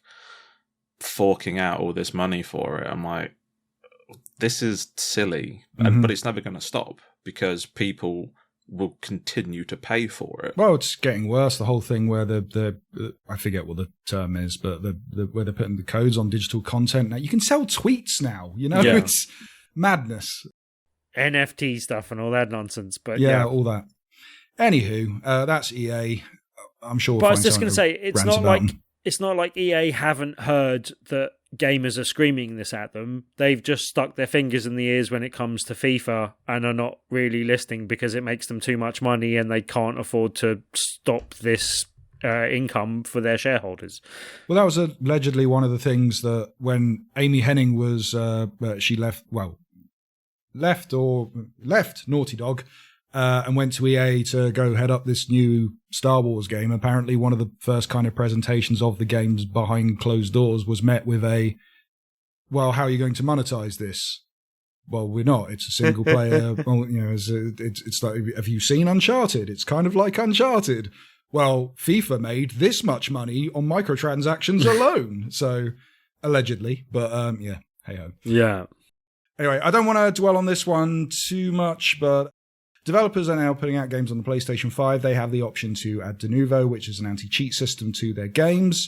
forking out all this money for it, I'm like, this is silly, but it's never going to stop because people will continue to pay for it. Well, it's getting worse. The whole thing where the I forget what the term is, but where they're putting the codes on digital content now. You can sell tweets now. It's madness. NFT stuff and all that nonsense. But all that. Anywho, that's EA. I'm sure. But I was just going to say, it's not like EA haven't heard that gamers are screaming this at them. They've just stuck their fingers in the ears when it comes to FIFA and are not really listening because it makes them too much money and they can't afford to stop this income for their shareholders. Well, that was allegedly one of the things that when Amy Hennig was she left Naughty Dog and went to EA to go head up this new Star Wars game. Apparently one of the first kind of presentations of the games behind closed doors was met with well, how are you going to monetize this? Well, we're not. It's a single player. It's like, have you seen Uncharted? It's kind of like Uncharted. Well, FIFA made this much money on microtransactions alone. So, allegedly. But, hey-ho. Yeah. Anyway, I don't want to dwell on this one too much, but developers are now putting out games on the PlayStation 5. They have the option to add Denuvo, which is an anti-cheat system to their games.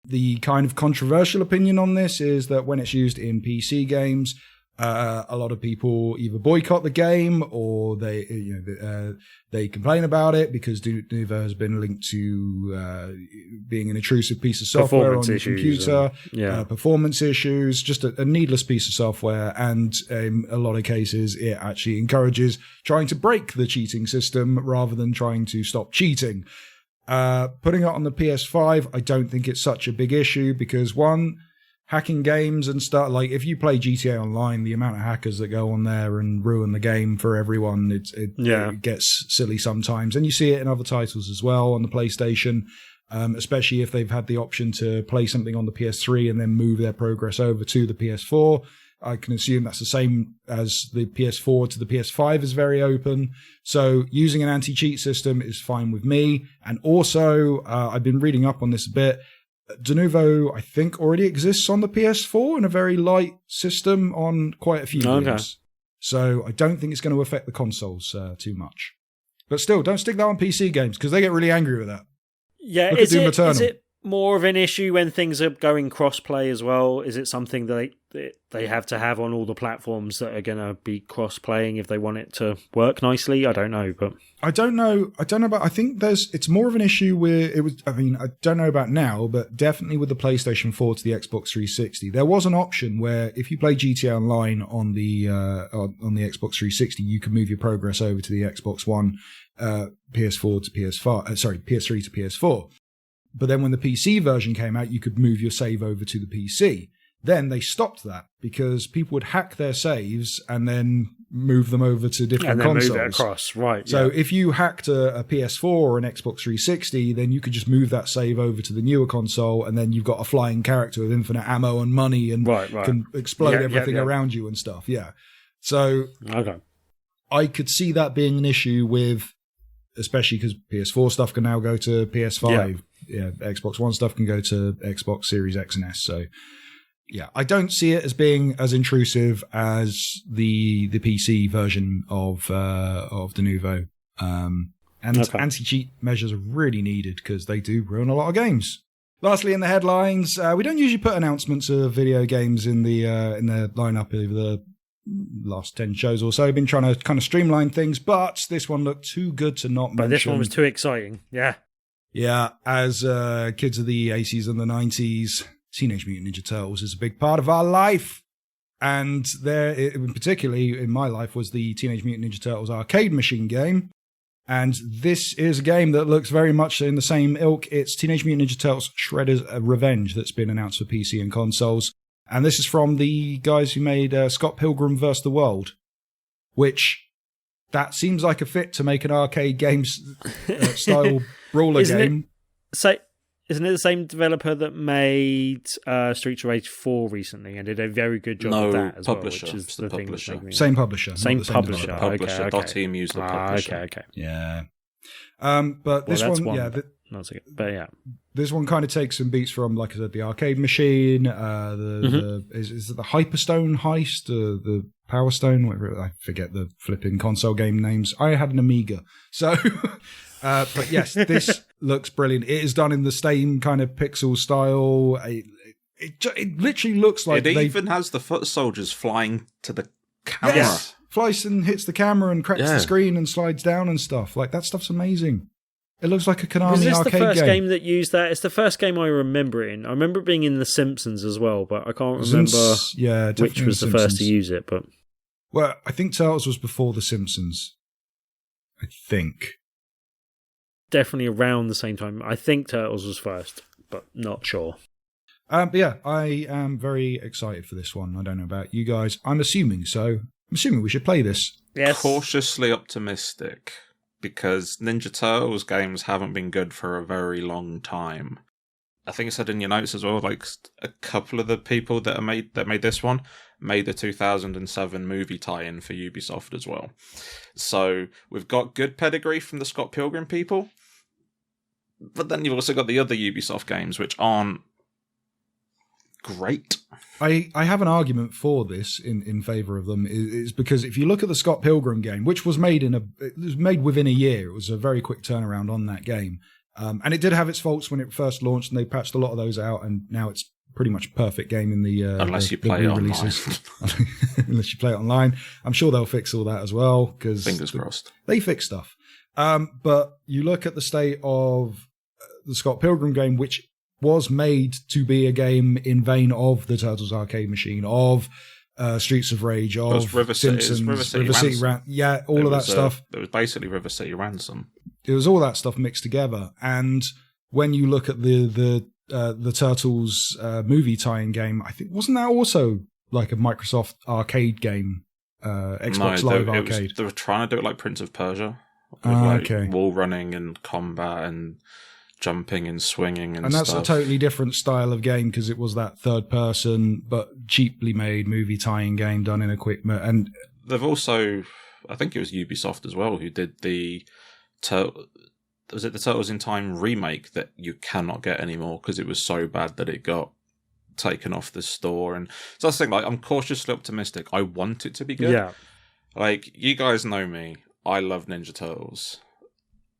The kind of controversial opinion on this is that when it's used in PC games, a lot of people either boycott the game or they complain about it because Denuvo has been linked to being an intrusive piece of software on your computer, performance issues, just a needless piece of software, and in a lot of cases it actually encourages trying to break the cheating system rather than trying to stop cheating. Putting it on the PS5, I don't think it's such a big issue because one, hacking games and stuff, like if you play GTA Online, the amount of hackers that go on there and ruin the game for everyone, it gets silly sometimes. And you see it in other titles as well on the PlayStation, especially if they've had the option to play something on the PS3 and then move their progress over to the PS4. I can assume that's the same as the PS4 to the PS5 is very open. So using an anti-cheat system is fine with me. And also, I've been reading up on this a bit. Denuvo, I think, already exists on the PS4 in a very light system on quite a few games. So I don't think it's going to affect the consoles too much. But still, don't stick that on PC games because they get really angry with that. Yeah, is it more of an issue when things are going cross-play as well? Is it something that they have to have on all the platforms that are going to be cross-playing if they want it to work nicely? I don't know, but I don't know about. I think it's more of an issue where it was. I mean, I don't know about now, but definitely with the PlayStation 4 to the Xbox 360, there was an option where if you play GTA Online on the Xbox 360, you can move your progress over to the Xbox One, PS4 to PS5. PS3 to PS4. But then when the PC version came out, you could move your save over to the PC. Then they stopped that because people would hack their saves and then move them over to different consoles. Move it across, right. So if you hacked a PS4 or an Xbox 360, then you could just move that save over to the newer console and then you've got a flying character with infinite ammo and money and can explode everything around you and stuff. Yeah. So I could see that being an issue with especially because PS4 stuff can now go to PS5. Yeah, Xbox One stuff can go to Xbox Series X and S. So, yeah, I don't see it as being as intrusive as the PC version of Denuvo. And anti-cheat measures are really needed because they do ruin a lot of games. Lastly, in the headlines, we don't usually put announcements of video games in the lineup over the last 10 shows or so. I've been trying to kind of streamline things, but this one looked too good to not mention. But this one was too exciting. Yeah. Yeah, as kids of the 80s and the 90s, Teenage Mutant Ninja Turtles is a big part of our life. And particularly in my life, was the Teenage Mutant Ninja Turtles arcade machine game. And this is a game that looks very much in the same ilk. It's Teenage Mutant Ninja Turtles Shredder's Revenge that's been announced for PC and consoles. And this is from the guys who made Scott Pilgrim vs. the World, which that seems like a fit to make an arcade game style brawler game. Isn't it the same developer that made Streets of Rage 4 recently and did a very good job of that as publisher. well? Which is the publisher. thing same publisher. Same publisher. Publisher. Okay. Team used the publisher. Okay. Yeah. But this one, but yeah, this one kind of takes some beats from, like I said, the arcade machine. Is it the Hyperstone heist, the Power Stone? Whatever, I forget the flipping console game names. I had an Amiga, so. But yes, this looks brilliant. It is done in the same kind of pixel style. It literally looks like it even has the foot soldiers flying to the camera. Yes, flies and hits the camera and cracks the screen and slides down and stuff. Like, that stuff's amazing. It looks like a Konami arcade game. Was this the first game that used that? It's the first game I remember it in. I remember it being in The Simpsons as well, but I can't remember which was the first to use it. But well, I think Turtles was before The Simpsons. I think. Definitely around the same time. I think Turtles was first, but not sure. But yeah, I am very excited for this one. I don't know about you guys. I'm assuming we should play this. Yes. Cautiously optimistic, because Ninja Turtles games haven't been good for a very long time. I think it said in your notes as well, like a couple of the people that made this one made the 2007 movie tie-in for Ubisoft as well. So we've got good pedigree from the Scott Pilgrim people, but then you've also got the other Ubisoft games which aren't great. I have an argument for this in favour of them, is because if you look at the Scott Pilgrim game, which was made within a year, it was a very quick turnaround on that game. And it did have its faults when it first launched, and they patched a lot of those out, and now it's pretty much a perfect game in the unless you play it online. Unless you play it online. I'm sure they'll fix all that as well, because fingers crossed. They fix stuff. But you look at the state of the Scott Pilgrim game, which was made to be a game in vein of the Turtles arcade machine, of Streets of Rage, of River Simpsons, River City Ransom. All of that stuff. It was basically River City Ransom. It was all that stuff mixed together. And when you look at the Turtles movie tie-in game, I think, wasn't that also like a Microsoft arcade game? Xbox Live Arcade. They were trying to do it like Prince of Persia, with wall running and combat and jumping and swinging and that's stuff. A totally different style of game, because it was that third person but cheaply made movie tie-in game done in a quick and they've also, I think it was Ubisoft as well, who did the was it the Turtles in Time remake that you cannot get anymore because it was so bad that it got taken off the store. And so I was saying, like, I'm cautiously optimistic. I want it to be good. Yeah. Like, you guys know me. I love Ninja Turtles.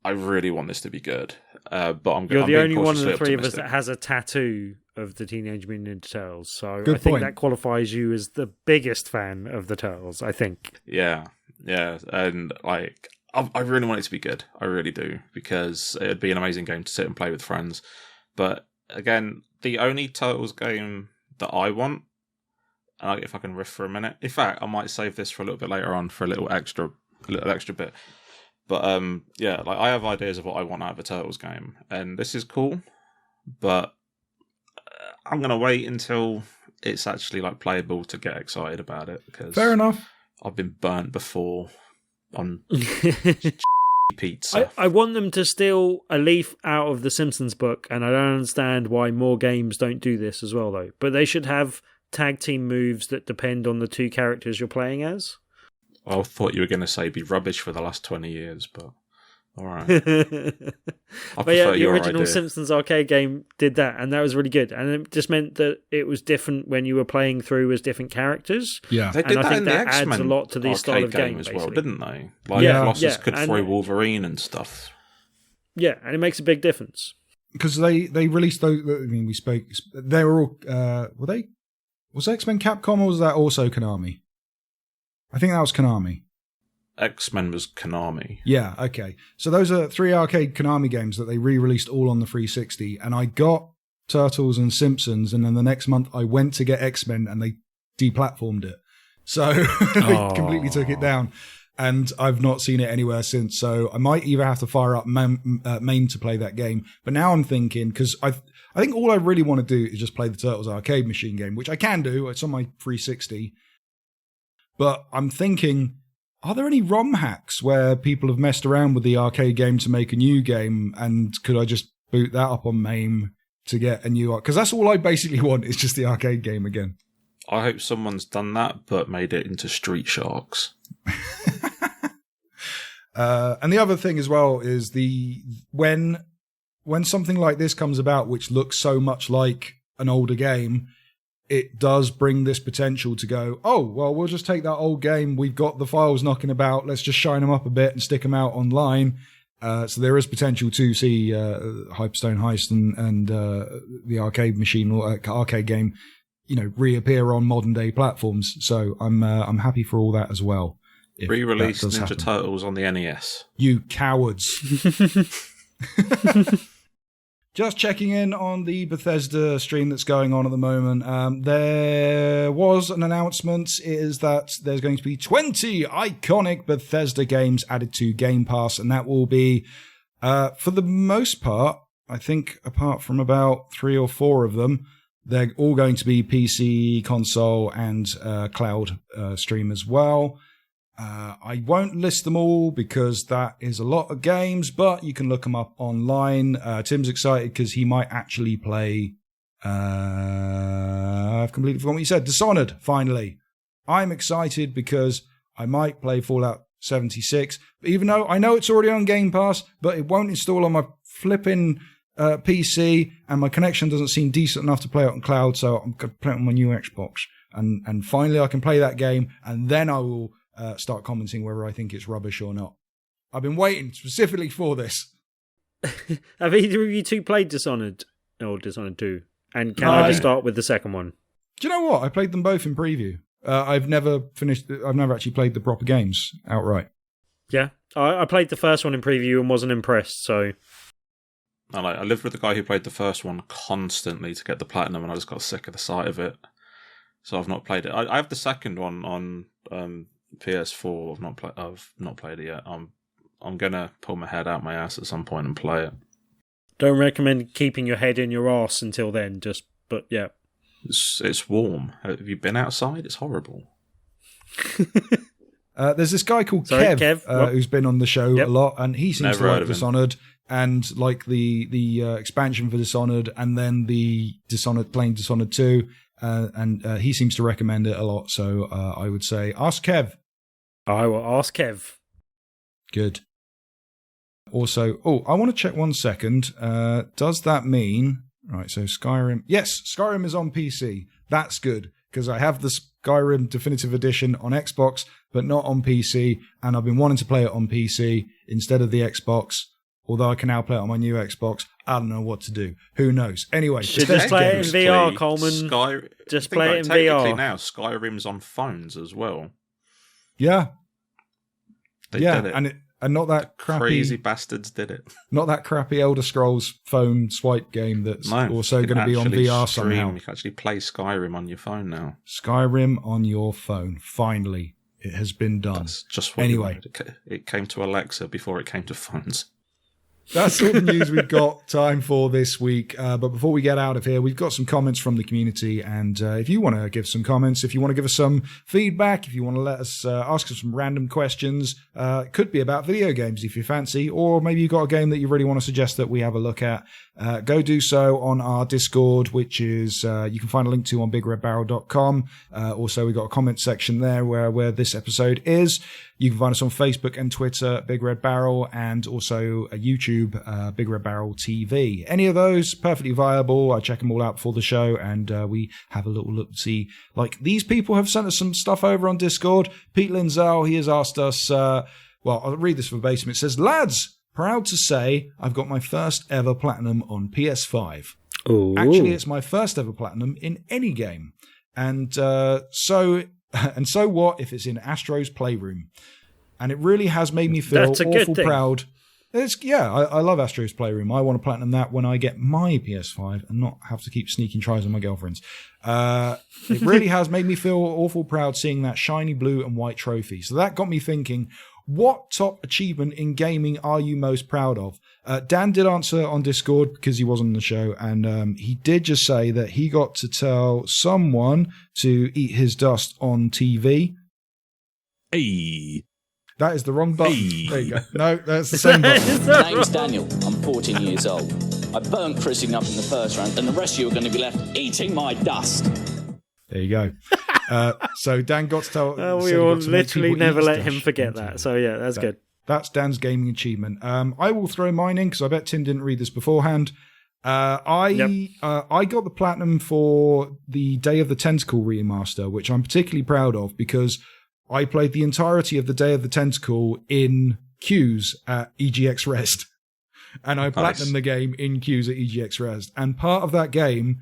I really want this to be good. But You're the only one of the three of us that has a tattoo of the Teenage Mutant Ninja Turtles. So I think that qualifies you as the biggest fan of the Turtles, I think. Yeah. And, like, I really want it to be good. I really do. Because it'd be an amazing game to sit and play with friends. But, again, the only Turtles game that I want, and if I can riff for a minute. In fact, I might save this for a little bit later on for a little extra bit. But yeah, like, I have ideas of what I want out of a Turtles game, and this is cool. But I'm gonna wait until it's actually like playable to get excited about it. Because fair enough. I've been burnt before on pizza. I want them to steal a leaf out of the Simpsons book, and I don't understand why more games don't do this as well, though. But they should have tag team moves that depend on the two characters you're playing as. I thought you were going to say be rubbish for the last 20 years, but All right. But yeah, the your original idea. Simpsons arcade game did that, and that was really good. And it just meant that it was different when you were playing through as different characters. Yeah. They did And I that think in the that adds X-Men a lot to the style of game, as well, basically. didn't they? Like Yeah, Colossus could and- throw Wolverine and stuff. Yeah, and it makes a big difference. Because they released those. I mean, we spoke. They were all. Were they? Was X-Men Capcom or was that also Konami? I think that was Konami. X-Men was Konami. Yeah. Okay. So those are 3 arcade Konami games that they re-released all on the 360, and I got Turtles and Simpsons, and then the next month I went to get X-Men, and they deplatformed it. So they completely took it down. And I've not seen it anywhere since. So I might either have to fire up MAME to play that game. But now I'm thinking, because I think all I really want to do is just play the Turtles arcade machine game, which I can do. It's on my 360. But I'm thinking, are there any ROM hacks where people have messed around with the arcade game to make a new game? And could I just boot that up on MAME to get a new... Because that's all I basically want is just the arcade game again. I hope someone's done that, but made it into Street Sharks. And the other thing as well is when something like this comes about, which looks so much like an older game, it does bring this potential to go, oh, well, we'll just take that old game. We've got the files knocking about. Let's just shine them up a bit and stick them out online. So there is potential to see Hyperstone Heist and the arcade machine or arcade game, reappear on modern day platforms. So I'm happy for all that as well. Re-released Ninja Turtles on the NES. You cowards. Just checking in on the Bethesda stream that's going on at the moment. There was an announcement, is that there's going to be 20 iconic Bethesda games added to Game Pass, and that will be, for the most part, I think apart from about 3 or 4 of them, they're all going to be PC, console, and cloud stream as well. I won't list them all because that is a lot of games, but you can look them up online. Tim's excited because he might actually play... I've completely forgotten what you said. Dishonored, finally. I'm excited because I might play Fallout 76, even though I know it's already on Game Pass, but it won't install on my flipping PC, and my connection doesn't seem decent enough to play it on cloud, so I'm going to play it on my new Xbox. And finally I can play that game, and then I will... start commenting whether I think it's rubbish or not. I've been waiting specifically for this. Have either of you two played Dishonored or Dishonored 2? And can I just start with the second one? Do you know what? I played them both in preview. I've never actually played the proper games outright. Yeah, I played the first one in preview and wasn't impressed, so... I lived with the guy who played the first one constantly to get the platinum, and I just got sick of the sight of it. So I've not played it. I have the second one on... PS4. I've not played it yet. I'm gonna pull my head out my ass at some point and play it. Don't recommend keeping your head in your arse until then. But yeah, it's warm. Have you been outside? It's horrible. There's this guy called Kev who's been on the show a lot, and he seems to like Dishonored and like the expansion for Dishonored, and then the playing Dishonored 2. And he seems to recommend it a lot, so I would say ask Kev. I will ask Kev. Good. Also, I want to check 1 second. Does that mean... Right, so Skyrim... Yes, Skyrim is on PC. That's good, because I have the Skyrim Definitive Edition on Xbox, but not on PC, and I've been wanting to play it on PC instead of the Xbox, although I can now play it on my new Xbox. I don't know what to do. Who knows? Anyway, should just play it in VR, Coleman. Just play it in VR. Now, Skyrim's on phones as well. Yeah. They did it. And not that crappy... Crazy bastards did it. Not that crappy Elder Scrolls phone swipe game that's also going to be on VR somehow. You can actually play Skyrim on your phone now. Skyrim on your phone. Finally. It has been done. That's just what anyway. It came to Alexa before it came to phones. That's all the news we've got time for this week. But before we get out of here, we've got some comments from the community. And if you want to give some comments, if you want to give us some feedback, if you want to let us ask us some random questions, it could be about video games if you fancy, or maybe you've got a game that you really want to suggest that we have a look at, go do so on our Discord, which is you can find a link to on BigRedBarel.com. Also, we've got a comment section there where this episode is. You can find us on Facebook and Twitter, Big Red Barrel, and also YouTube, Big Red Barrel TV. Any of those, perfectly viable. I check them all out before the show, and we have a little look to see. Like, these people have sent us some stuff over on Discord. Pete Linzel, he has asked us, well, I'll read this verbatim. It says, lads, proud to say I've got my first ever platinum on PS5. Ooh. Actually, it's my first ever platinum in any game. And so what if it's in Astro's Playroom? And it really has made me feel awful proud. I love Astro's Playroom. I want to platinum that when I get my PS5 and not have to keep sneaking tries on my girlfriends. It really has made me feel awful proud seeing that shiny blue and white trophy. So that got me thinking, what top achievement in gaming are you most proud of? Dan did answer on Discord because he wasn't on the show, and he did just say that he got to tell someone to eat his dust on TV. Hey. That is the wrong button. Hey. There you go. No, that's the same button. My name's Daniel. I'm 14 years old. I burnt Chrissy up in the first round, and the rest of you are going to be left eating my dust. There you go. So Dan got to tell. We will literally never let him forget that. So yeah, that's good. That's Dan's gaming achievement. I will throw mine in because I bet Tim didn't read this beforehand. I got the platinum for the Day of the Tentacle remaster, which I'm particularly proud of because I played the entirety of the Day of the Tentacle in queues at EGX Rest. And I platinumed the game in queues at EGX Rest. And part of that game,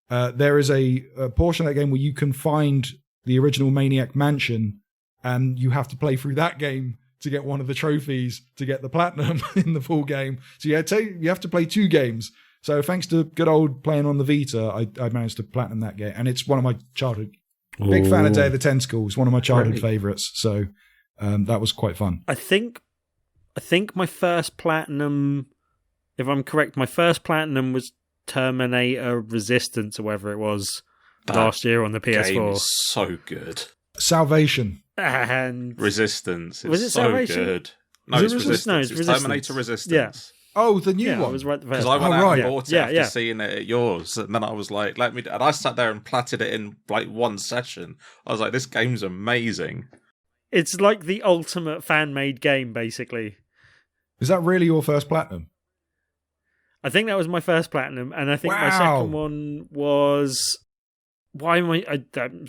there is a portion of that game where you can find the original Maniac Mansion, and you have to play through that game to get one of the trophies to get the platinum in the full game. So you have to play 2 games. So thanks to good old playing on the Vita, I managed to platinum that game. And it's one of my childhood. Big fan of Day of the Tentacle. It's one of my childhood favourites. So that was quite fun. I think my first platinum, if I'm correct, my first platinum was Terminator Resistance or whatever it was last year on the PS4. Game is so good. Salvation. And Resistance. Was it so Salvation? good. No, Was it's it Resistance. No, it's It's Resistance. Terminator Resistance. Yeah. Oh, the new I one. was right the Because first I went out right. and bought it after seeing it at yours, and then I was like, and I sat there and platted it in like one session. I was like, this game's amazing. It's like the ultimate fan-made game, basically. Is that really your first platinum? I think that was my first platinum, and I think my second one was... Why am I'm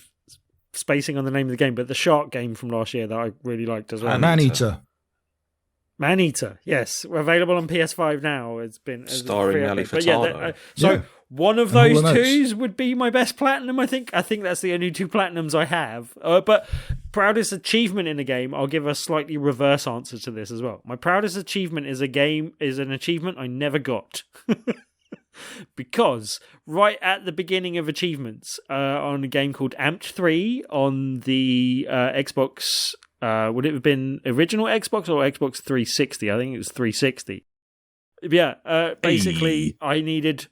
spacing on the name of the game, but the shark game from last year that I really liked as well. Maneater. Maneater, yes. We're available on PS5 now. It's been... Starring Nelly But Furtado. One of those twos would be my best platinum, I think. I think that's the only 2 platinums I have. But proudest achievement in a game, I'll give a slightly reverse answer to this as well. My proudest achievement is an achievement I never got. Because right at the beginning of achievements on a game called Amped 3 on the Xbox, would it have been original Xbox or Xbox 360? I think it was 360. Yeah, basically I needed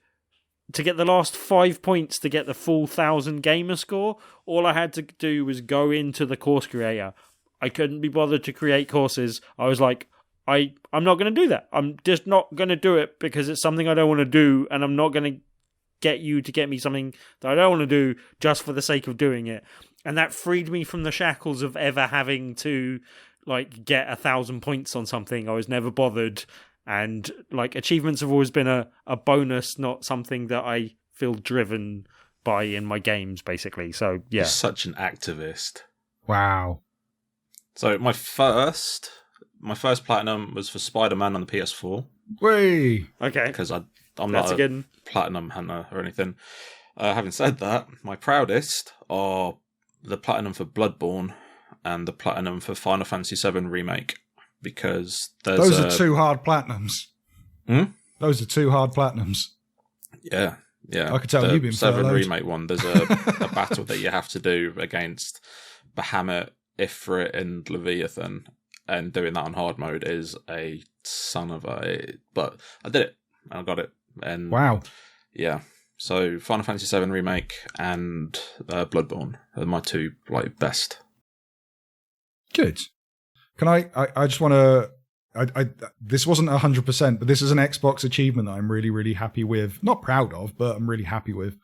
to get the last 5 points to get the full 1,000 gamer score. All I had to do was go into the course creator. I couldn't be bothered to create courses. I was like, I'm not going to do that. I'm just not going to do it because it's something I don't want to do, and I'm not going to get you to get me something that I don't want to do just for the sake of doing it. And that freed me from the shackles of ever having to like get 1,000 points on something. I was never bothered, and like achievements have always been a bonus, not something that I feel driven by in my games, basically. So yeah, You're such an activist. Wow. So my first platinum was for Spider-Man on the PS4. Whey! okay, Because I'm that's not a good. platinum hunter or anything. Having said that, my proudest are the platinum for Bloodborne and the platinum for Final Fantasy VII Remake, because Those are 2 hard platinums. Hmm? Those are 2 hard platinums. Yeah. I could tell you've been 7 furloughed. Remake one, there's a battle that you have to do against Bahamut, Ifrit, and Leviathan, and doing that on hard mode is a son of a... But I did it, and I got it. And Wow. yeah. So Final Fantasy VII Remake and Bloodborne are my 2 like best. Good. Can I just want to... this wasn't 100%, but this is an Xbox achievement that I'm really, really happy with. Not proud of, but I'm really happy with.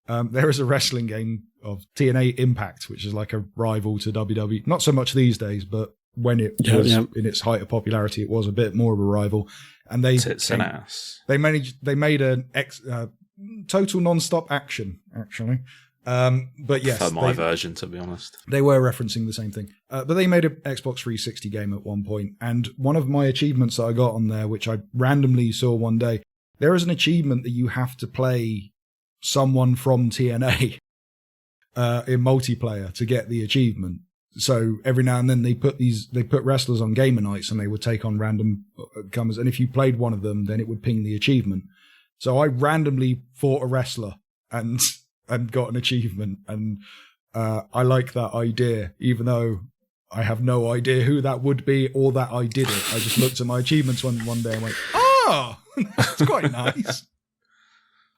There is a wrestling game of TNA Impact, which is like a rival to WWE. Not so much these days, but when it was in its height of popularity, it was a bit more of a rival. And they Tits and ass. They made an total non-stop action, actually. But yes, for my version, to be honest, they were referencing the same thing. But they made an Xbox 360 game at one point, and one of my achievements that I got on there, which I randomly saw one day, there is an achievement that you have to play someone from TNA in multiplayer to get the achievement. So every now and then they put wrestlers on gamer nights, and they would take on random comers, and if you played one of them, then it would ping the achievement. So I randomly fought a wrestler and got an achievement, and I like that idea, even though I have no idea who that would be or that I did it. I just looked at my achievements one day and went, "Oh, that's quite nice."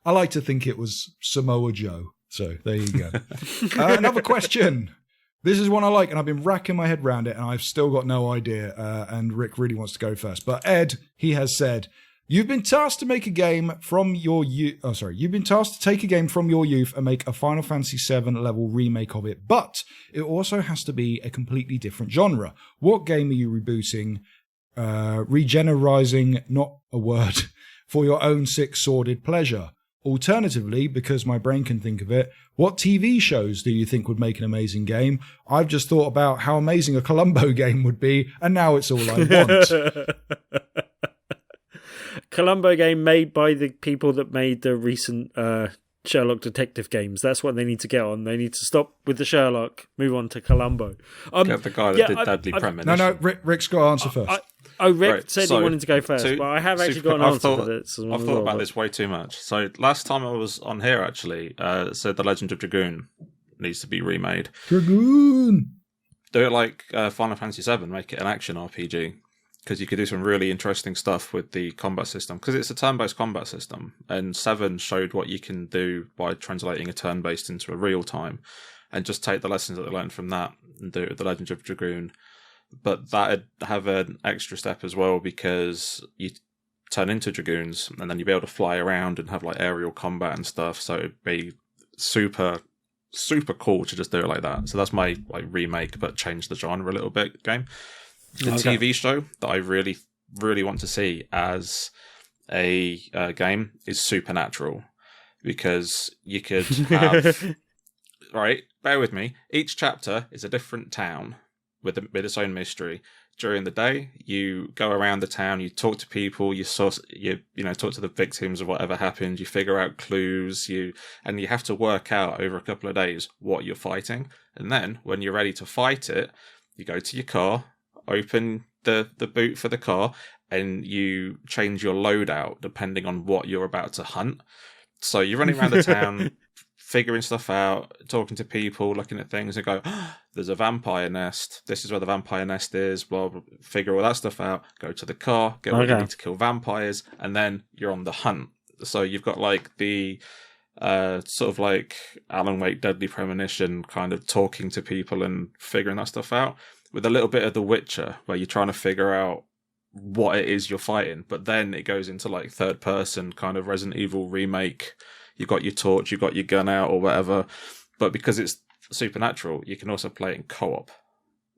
I like to think it was Samoa Joe. So there you go. Another question. This is one I like, and I've been racking my head around it, and I've still got no idea. And Rick really wants to go first, but Ed, he has said, "You've been tasked to make a game from your youth. You've been tasked to take a game from your youth and make a Final Fantasy VII level remake of it, but it also has to be a completely different genre. What game are you rebooting, regenerizing, not a word, for your own sick-sworded pleasure? Alternatively, because my brain can think of it, what TV shows do you think would make an amazing game? I've just thought about how amazing a Columbo game would be, and now it's all I want." Columbo game made by the people that made the recent Sherlock detective games. That's what they need to get on. They need to stop with the Sherlock, move on to Columbo. Get the guy that did Deadly Premonition. No, Rick's got to answer first. Rick said he wanted to go first, but I have actually got an answer for this. I've thought about this way too much. So last time I was on here, actually, said The Legend of Dragoon needs to be remade. Dragoon! Do it like Final Fantasy VII, make it an action RPG. Because you could do some really interesting stuff with the combat system. Because it's a turn-based combat system. And 7 showed what you can do by translating a turn-based into a real-time. And just take the lessons that they learned from that and do it with The Legend of Dragoon. But that'd have an extra step as well, because you turn into Dragoons and then you'd be able to fly around and have like aerial combat and stuff. So it'd be super, super cool to just do it like that. So that's my like remake, but change the genre a little bit game. The TV show that I really, really want to see as a game is Supernatural, because you could have right. Bear with me. Each chapter is a different town with its own mystery. During the day, you go around the town, you talk to people, you talk to the victims of whatever happened, you figure out clues, and you have to work out over a couple of days what you're fighting. And then when you're ready to fight it, you go to your car, open the boot for the car, and you change your loadout depending on what you're about to hunt. So you're running around the town, figuring stuff out, talking to people, looking at things, and go, there's a vampire nest. This is where the vampire nest is. Blah, blah, figure all that stuff out. Go to the car, get ready to kill vampires, and then you're on the hunt. So you've got like the sort of like Alan Wake Deadly Premonition kind of talking to people and figuring that stuff out, with a little bit of The Witcher, where you're trying to figure out what it is you're fighting. But then it goes into like third person kind of Resident Evil remake. You've got your torch, you've got your gun out or whatever. But because it's Supernatural, you can also play it in co-op.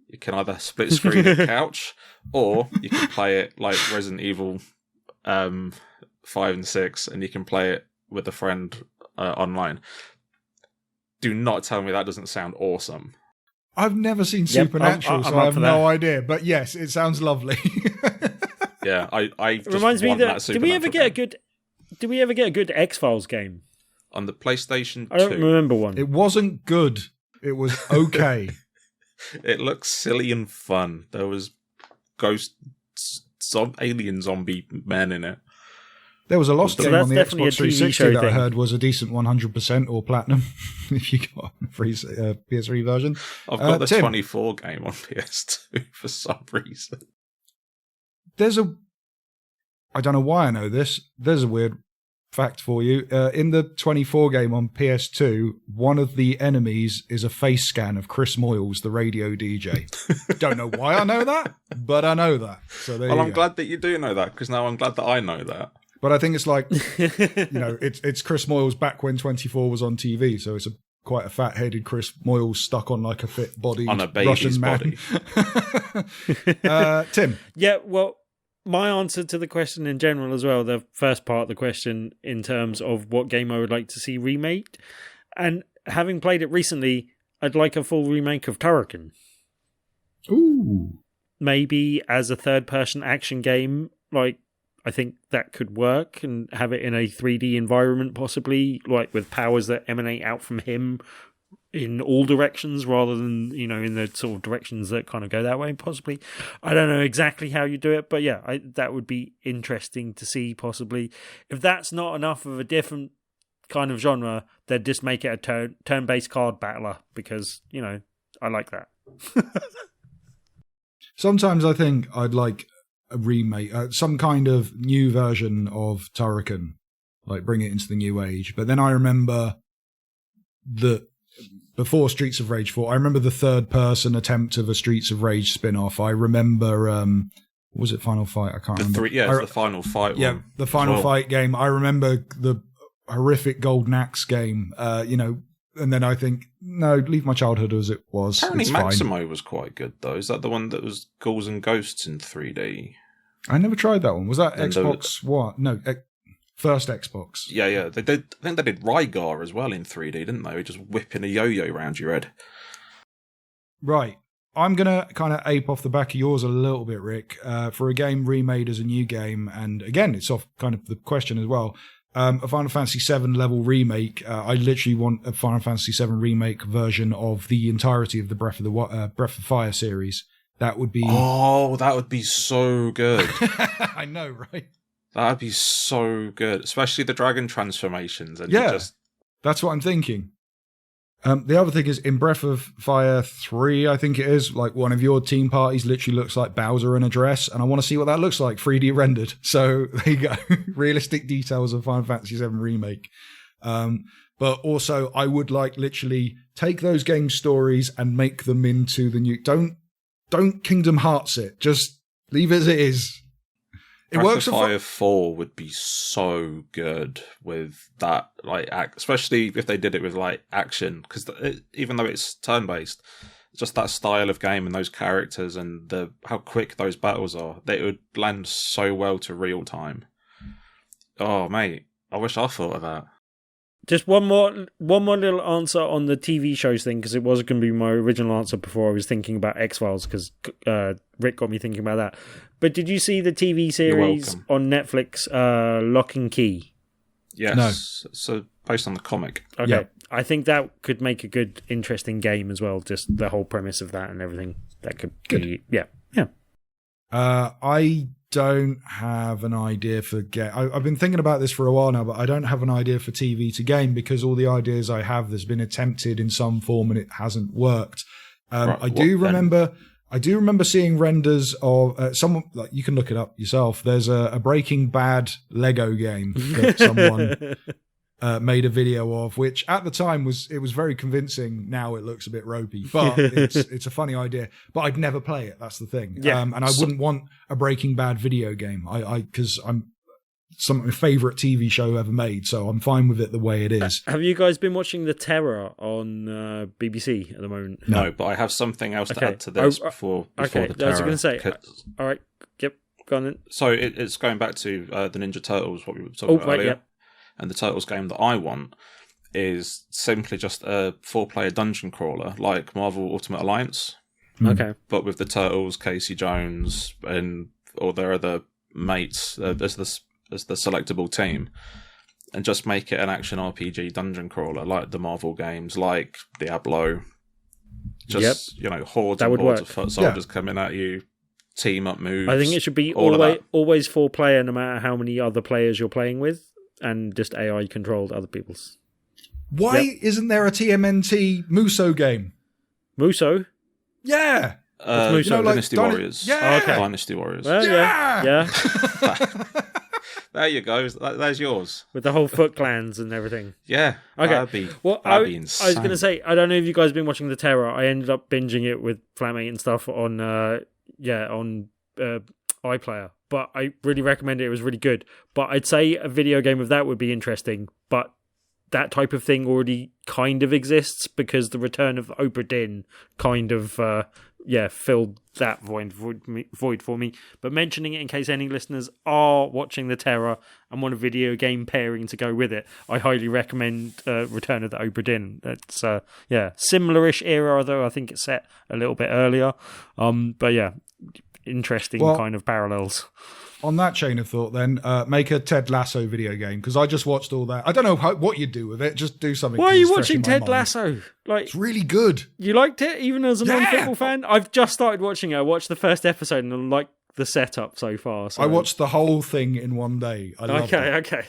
You can either split screen a couch, or you can play it like Resident Evil 5 and 6, and you can play it with a friend online. Do not tell me that doesn't sound awesome. I've never seen Supernatural, so I have no idea. But yes, it sounds lovely. Yeah, I just reminds me that did we ever get a good X-Files game on the PlayStation 2? I don't remember one. It wasn't good. It was okay. It looked silly and fun. There was alien zombie men in it. There was a Lost game on the Xbox 360 that I heard was a decent 100% or platinum if you got a free PS3 version. I've got the Tim, 24 game on PS2 for some reason. I don't know why I know this. There's a weird fact for you. In the 24 game on PS2, one of the enemies is a face scan of Chris Moyles, the radio DJ. Don't know why I know that, but I know that. So there I'm glad that you do know that, because now I'm glad that I know that. But I think it's like, it's Chris Moyles back when 24 was on TV, so it's quite a fat-headed Chris Moyle stuck on like a fit body On a baby's Russian man. body. Tim. Yeah, well, my answer to the question in general as well, the first part of the question in terms of what game I would like to see remade, and having played it recently, I'd like a full remake of Turrican. Ooh. Maybe as a third-person action game, like, I think that could work, and have it in a 3D environment possibly, like with powers that emanate out from him in all directions rather than, in the sort of directions that kind of go that way, possibly. I don't know exactly how you do it, but yeah, that would be interesting to see, possibly. If that's not enough of a different kind of genre, then just make it a turn-based card battler, because, I like that. Sometimes I think I'd like a remake, some kind of new version of Turrican, like bring it into the new age. But then I remember that before Streets of Rage 4, I remember the third-person attempt of a Streets of Rage spin-off. I remember, what was it, Final Fight? I can't remember. It's the Final Fight one. Yeah, the Final Fight game. I remember the horrific Golden Axe game, and then I think, no, leave my childhood as it was. Apparently it's Maximo fine. was quite good, though. Is that the one that was Ghouls and Ghosts in 3D? I never tried that one. Was that And Xbox One? No, first Xbox. Yeah. They did. I think they did Rygar as well in 3D, didn't they? Just whipping a yo-yo around your head. Right. I'm going to kind of ape off the back of yours a little bit, Rick, for a game remade as a new game. And again, it's off kind of the question as well. A Final Fantasy VII level remake. I literally want a Final Fantasy VII remake version of the entirety of the Breath of Fire series. That would be... Oh, that would be so good. I know, right? That would be so good. Especially the dragon transformations. And Yeah, that's what I'm thinking. The other thing is, in Breath of Fire 3, I think it is, like one of your team parties literally looks like Bowser in a dress, and I want to see what that looks like, 3D rendered. So there you go. Realistic details of Final Fantasy VII Remake. But also, I would like literally take those game stories and make them into the new... Don't Kingdom Hearts it. Just leave it as it is. It Breath works. of Fire 4 would be so good with that, like, especially if they did it with like action, because even though it's turn-based, just that style of game and those characters and how quick those battles are, they would blend so well to real time. Oh, mate, I wish I thought of that. Just one more little answer on the TV shows thing, because it was going to be my original answer before I was thinking about X-Files, because Rick got me thinking about that. But did you see the TV series on Netflix, Lock and Key? Yes. No. So based on the comic. Okay. Yeah. I think that could make a good, interesting game as well, just the whole premise of that and everything. That could be... Yeah. I don't have an idea for game. I've been thinking about this for a while now, but I don't have an idea for TV to game, because all the ideas I have, there's been attempted in some form and it hasn't worked. I do remember seeing renders of someone, like, you can look it up yourself. There's a Breaking Bad Lego game that someone made a video of, which at the time was very convincing. Now it looks a bit ropey, but it's a funny idea. But I'd never play it. That's the thing. Yeah. And I wouldn't want a Breaking Bad video game. Because I'm my favorite TV show ever made, so I'm fine with it the way it is. Have you guys been watching The Terror on BBC at the moment? No, but I have something else to add to this before the Terror. I was going to say. All right. Yep. Go on then. So it's going back to the Ninja Turtles, what we were talking about earlier. Yeah. And the Turtles game that I want is simply just a 4-player dungeon crawler, like Marvel Ultimate Alliance. Okay. But with the Turtles, Casey Jones, and all their other mates as the selectable team. And just make it an action RPG dungeon crawler, like the Marvel games, like Diablo. Just, hordes and hordes of foot soldiers coming at you, team up moves. I think it should be always 4-player, no matter how many other players you're playing with. And just AI controlled other people's. Why isn't there a TMNT Muso game? Muso? Yeah. Muso? Dynasty Warriors. Yeah. Okay. Dynasty Warriors. Well, yeah. There you go. There's yours. With the whole Foot Clans and everything. Yeah. Okay. That'd be insane. I was going to say, I don't know if you guys have been watching The Terror. I ended up binging it with Flatmate and stuff on iPlayer. But I really recommend it. It was really good. But I'd say a video game of that would be interesting. But that type of thing already kind of exists, because the return of Obra Dinn kind of filled that void for me. But mentioning it in case any listeners are watching The Terror and want a video game pairing to go with it, I highly recommend Return of the Obra Dinn. It's similar-ish era, although I think it's set a little bit earlier. But yeah, interesting kind of parallels. On that chain of thought, then, make a Ted Lasso video game, because I just watched all that. I don't know what you do with it. Just do something. Why are you watching Ted Lasso? Like, it's really good. You liked it, even as a non-football fan? I've just started watching it. I watched the first episode and I like the setup so far. So. I watched the whole thing in one day. I loved it. Okay.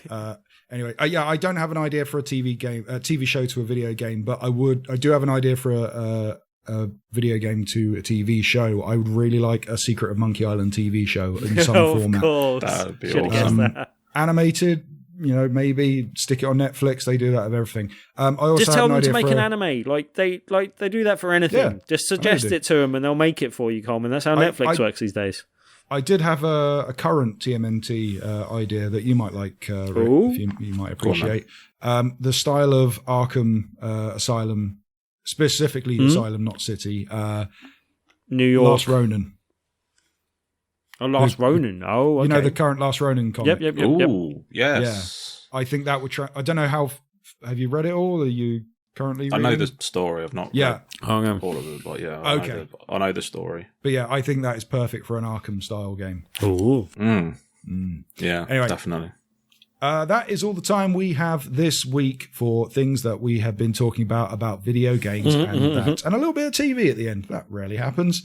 Anyway, I don't have an idea for a TV show to a video game, but I do have an idea for a video game to a TV show. I would really like a Secret of Monkey Island TV show in some format. Of course. That would be Should've awesome. guessed that. Animated, maybe stick it on Netflix. They do that with everything. I also Just tell have an them idea to make for an anime. Like they do that for anything. Yeah, just suggest it to them and they'll make it for you, Coleman. That's how Netflix works these days. I did have a current TMNT idea that you might like, Rick, if you might appreciate. The style of Arkham Asylum, specifically Asylum, not City. New York. Last Ronin. Oh, Last Ronin. Oh, okay. You know the current Last Ronin comic? Yep. Ooh, yes. Yeah. I think that would I don't know how... Have you read it all? Are you currently reading? I know the story. I've not read all of it, but yeah. I know the story. But yeah, I think that is perfect for an Arkham-style game. Ooh. Yeah, Anyway. definitely. That is all the time we have this week for things that we have been talking about video games and a little bit of TV at the end. That rarely happens.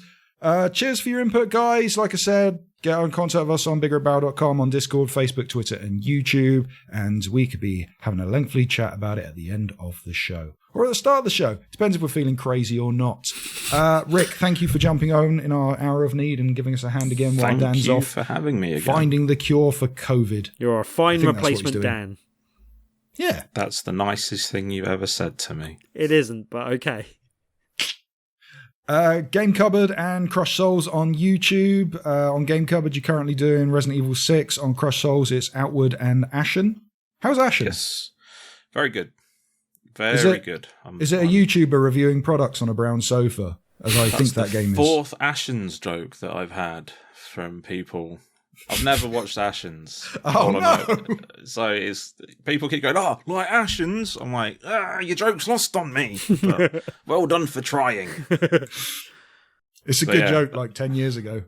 Cheers for your input, guys. Like I said, get in contact with us on BigRedBarel.com, on Discord, Facebook, Twitter, and YouTube. And we could be having a lengthy chat about it at the end of the show. Or at the start of the show. Depends if we're feeling crazy or not. Rick, thank you for jumping on in our hour of need and giving us a hand again while Dan's off. Thank you for having me again. Finding the cure for COVID. You're a fine replacement, Dan. Yeah. That's the nicest thing you've ever said to me. It isn't, but okay. Game Cupboard and Crush Souls on YouTube. On Game Cupboard, you're currently doing Resident Evil 6. On Crush Souls, it's Outward and Ashen. How's Ashen? Yes. Very good. Very good. Is it a YouTuber reviewing products on a brown sofa? As I think that game is. Fourth Ashens joke that I've had from people. I've never watched Ashens. Oh, no. So people keep going, like Ashens. I'm like, your joke's lost on me. But well done for trying. It's a good joke like 10 years ago.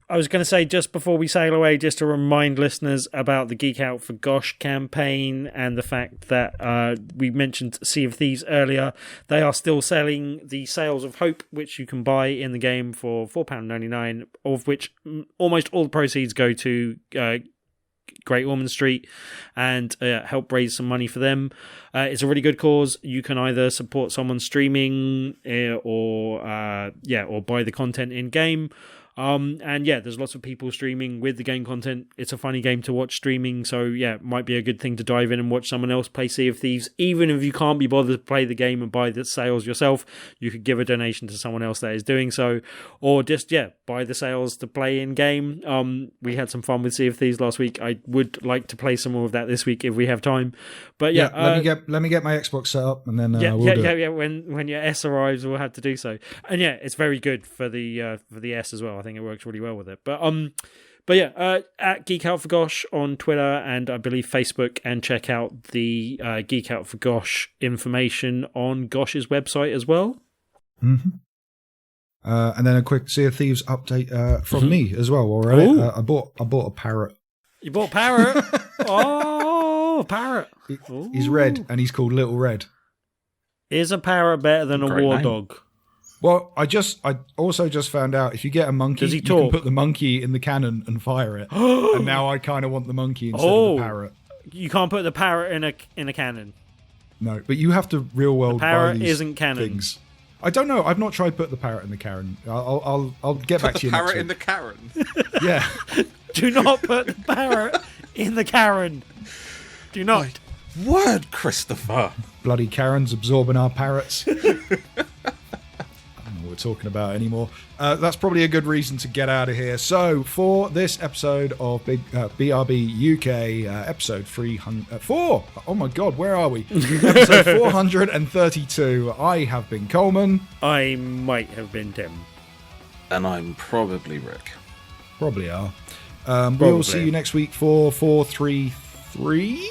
I was going to say, just before we sail away, just to remind listeners about the Geek Out for Gosh campaign and the fact that we mentioned Sea of Thieves earlier. They are still selling the Sails of Hope, which you can buy in the game for £4.99, of which almost all the proceeds go to Great Ormond Street and help raise some money for them. It's a really good cause. You can either support someone streaming or buy the content in game. There's lots of people streaming with the game content. It's a funny game to watch streaming, so it might be a good thing to dive in and watch someone else play Sea of Thieves. Even if you can't be bothered to play the game and buy the sales yourself, you could give a donation to someone else that is doing so, or just buy the sales to play in game. We had some fun with Sea of Thieves last week. I would like to play some more of that this week if we have time. But let me get my Xbox set up and then we'll do it. When your S arrives, we'll have to do so. And it's very good for the S as well. I think it works really well with it. At Geek Out for Gosh on Twitter and I believe Facebook, and check out the Geek Out for Gosh information on Gosh's website as well. Mm-hmm. And then a quick Sea of Thieves update from me as well. Already, I bought a parrot. You bought Parrot? Oh, Parrot! He's red and he's called Little Red. Is a parrot better than a war dog? Well, I also just found out if you get a monkey, you can put the monkey in the cannon and fire it. And now I kind of want the monkey instead of the parrot. You can't put the parrot in a cannon. No, but you have to real world. The parrot buy these isn't canon. Things. I don't know. I've not tried to put the parrot in the Karen. I'll get back to you. Parrot in the Karen. Yeah. Do not put the parrot in the Karen. Do not. Word, Christopher. Bloody Karens absorbing our parrots. we're talking about anymore. That's probably a good reason to get out of here. So for this episode of BRB UK, episode 304, oh my god, where are we? Episode 432, I have been Coleman. I might have been Tim. And I'm probably Rick. Probably are. We'll see you next week for 433.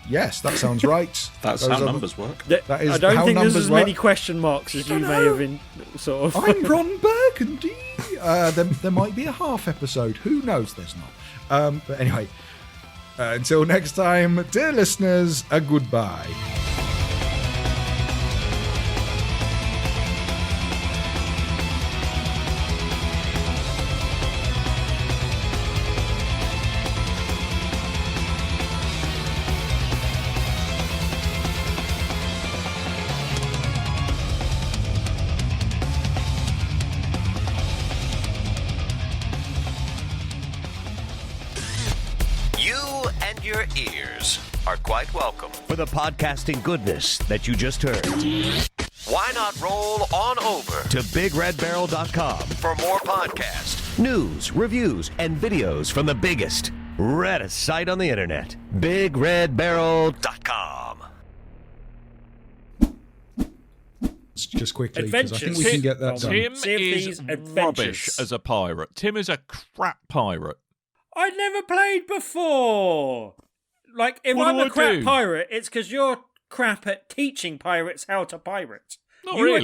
Yes, that sounds right. That's how numbers work. That is I don't how think there's numbers as work. many question marks as you may have been sort of. I'm Ron Burgundy. There might be a half episode. Who knows? There's not. But anyway, until next time, dear listeners, a goodbye. Your ears are quite welcome for the podcasting goodness that you just heard. Why not roll on over to BigRedBarel.com for more podcasts, news, reviews, and videos from the biggest, reddest site on the internet, BigRedBarel.com. Just quickly, because I think we Adventures. can get that done. Tim See if is these adventures- rubbish as a pirate. Tim is a crap pirate. I never played before. Like, if What I'm do a I crap do? pirate, it's because you're crap at teaching pirates how to pirate. Not You really.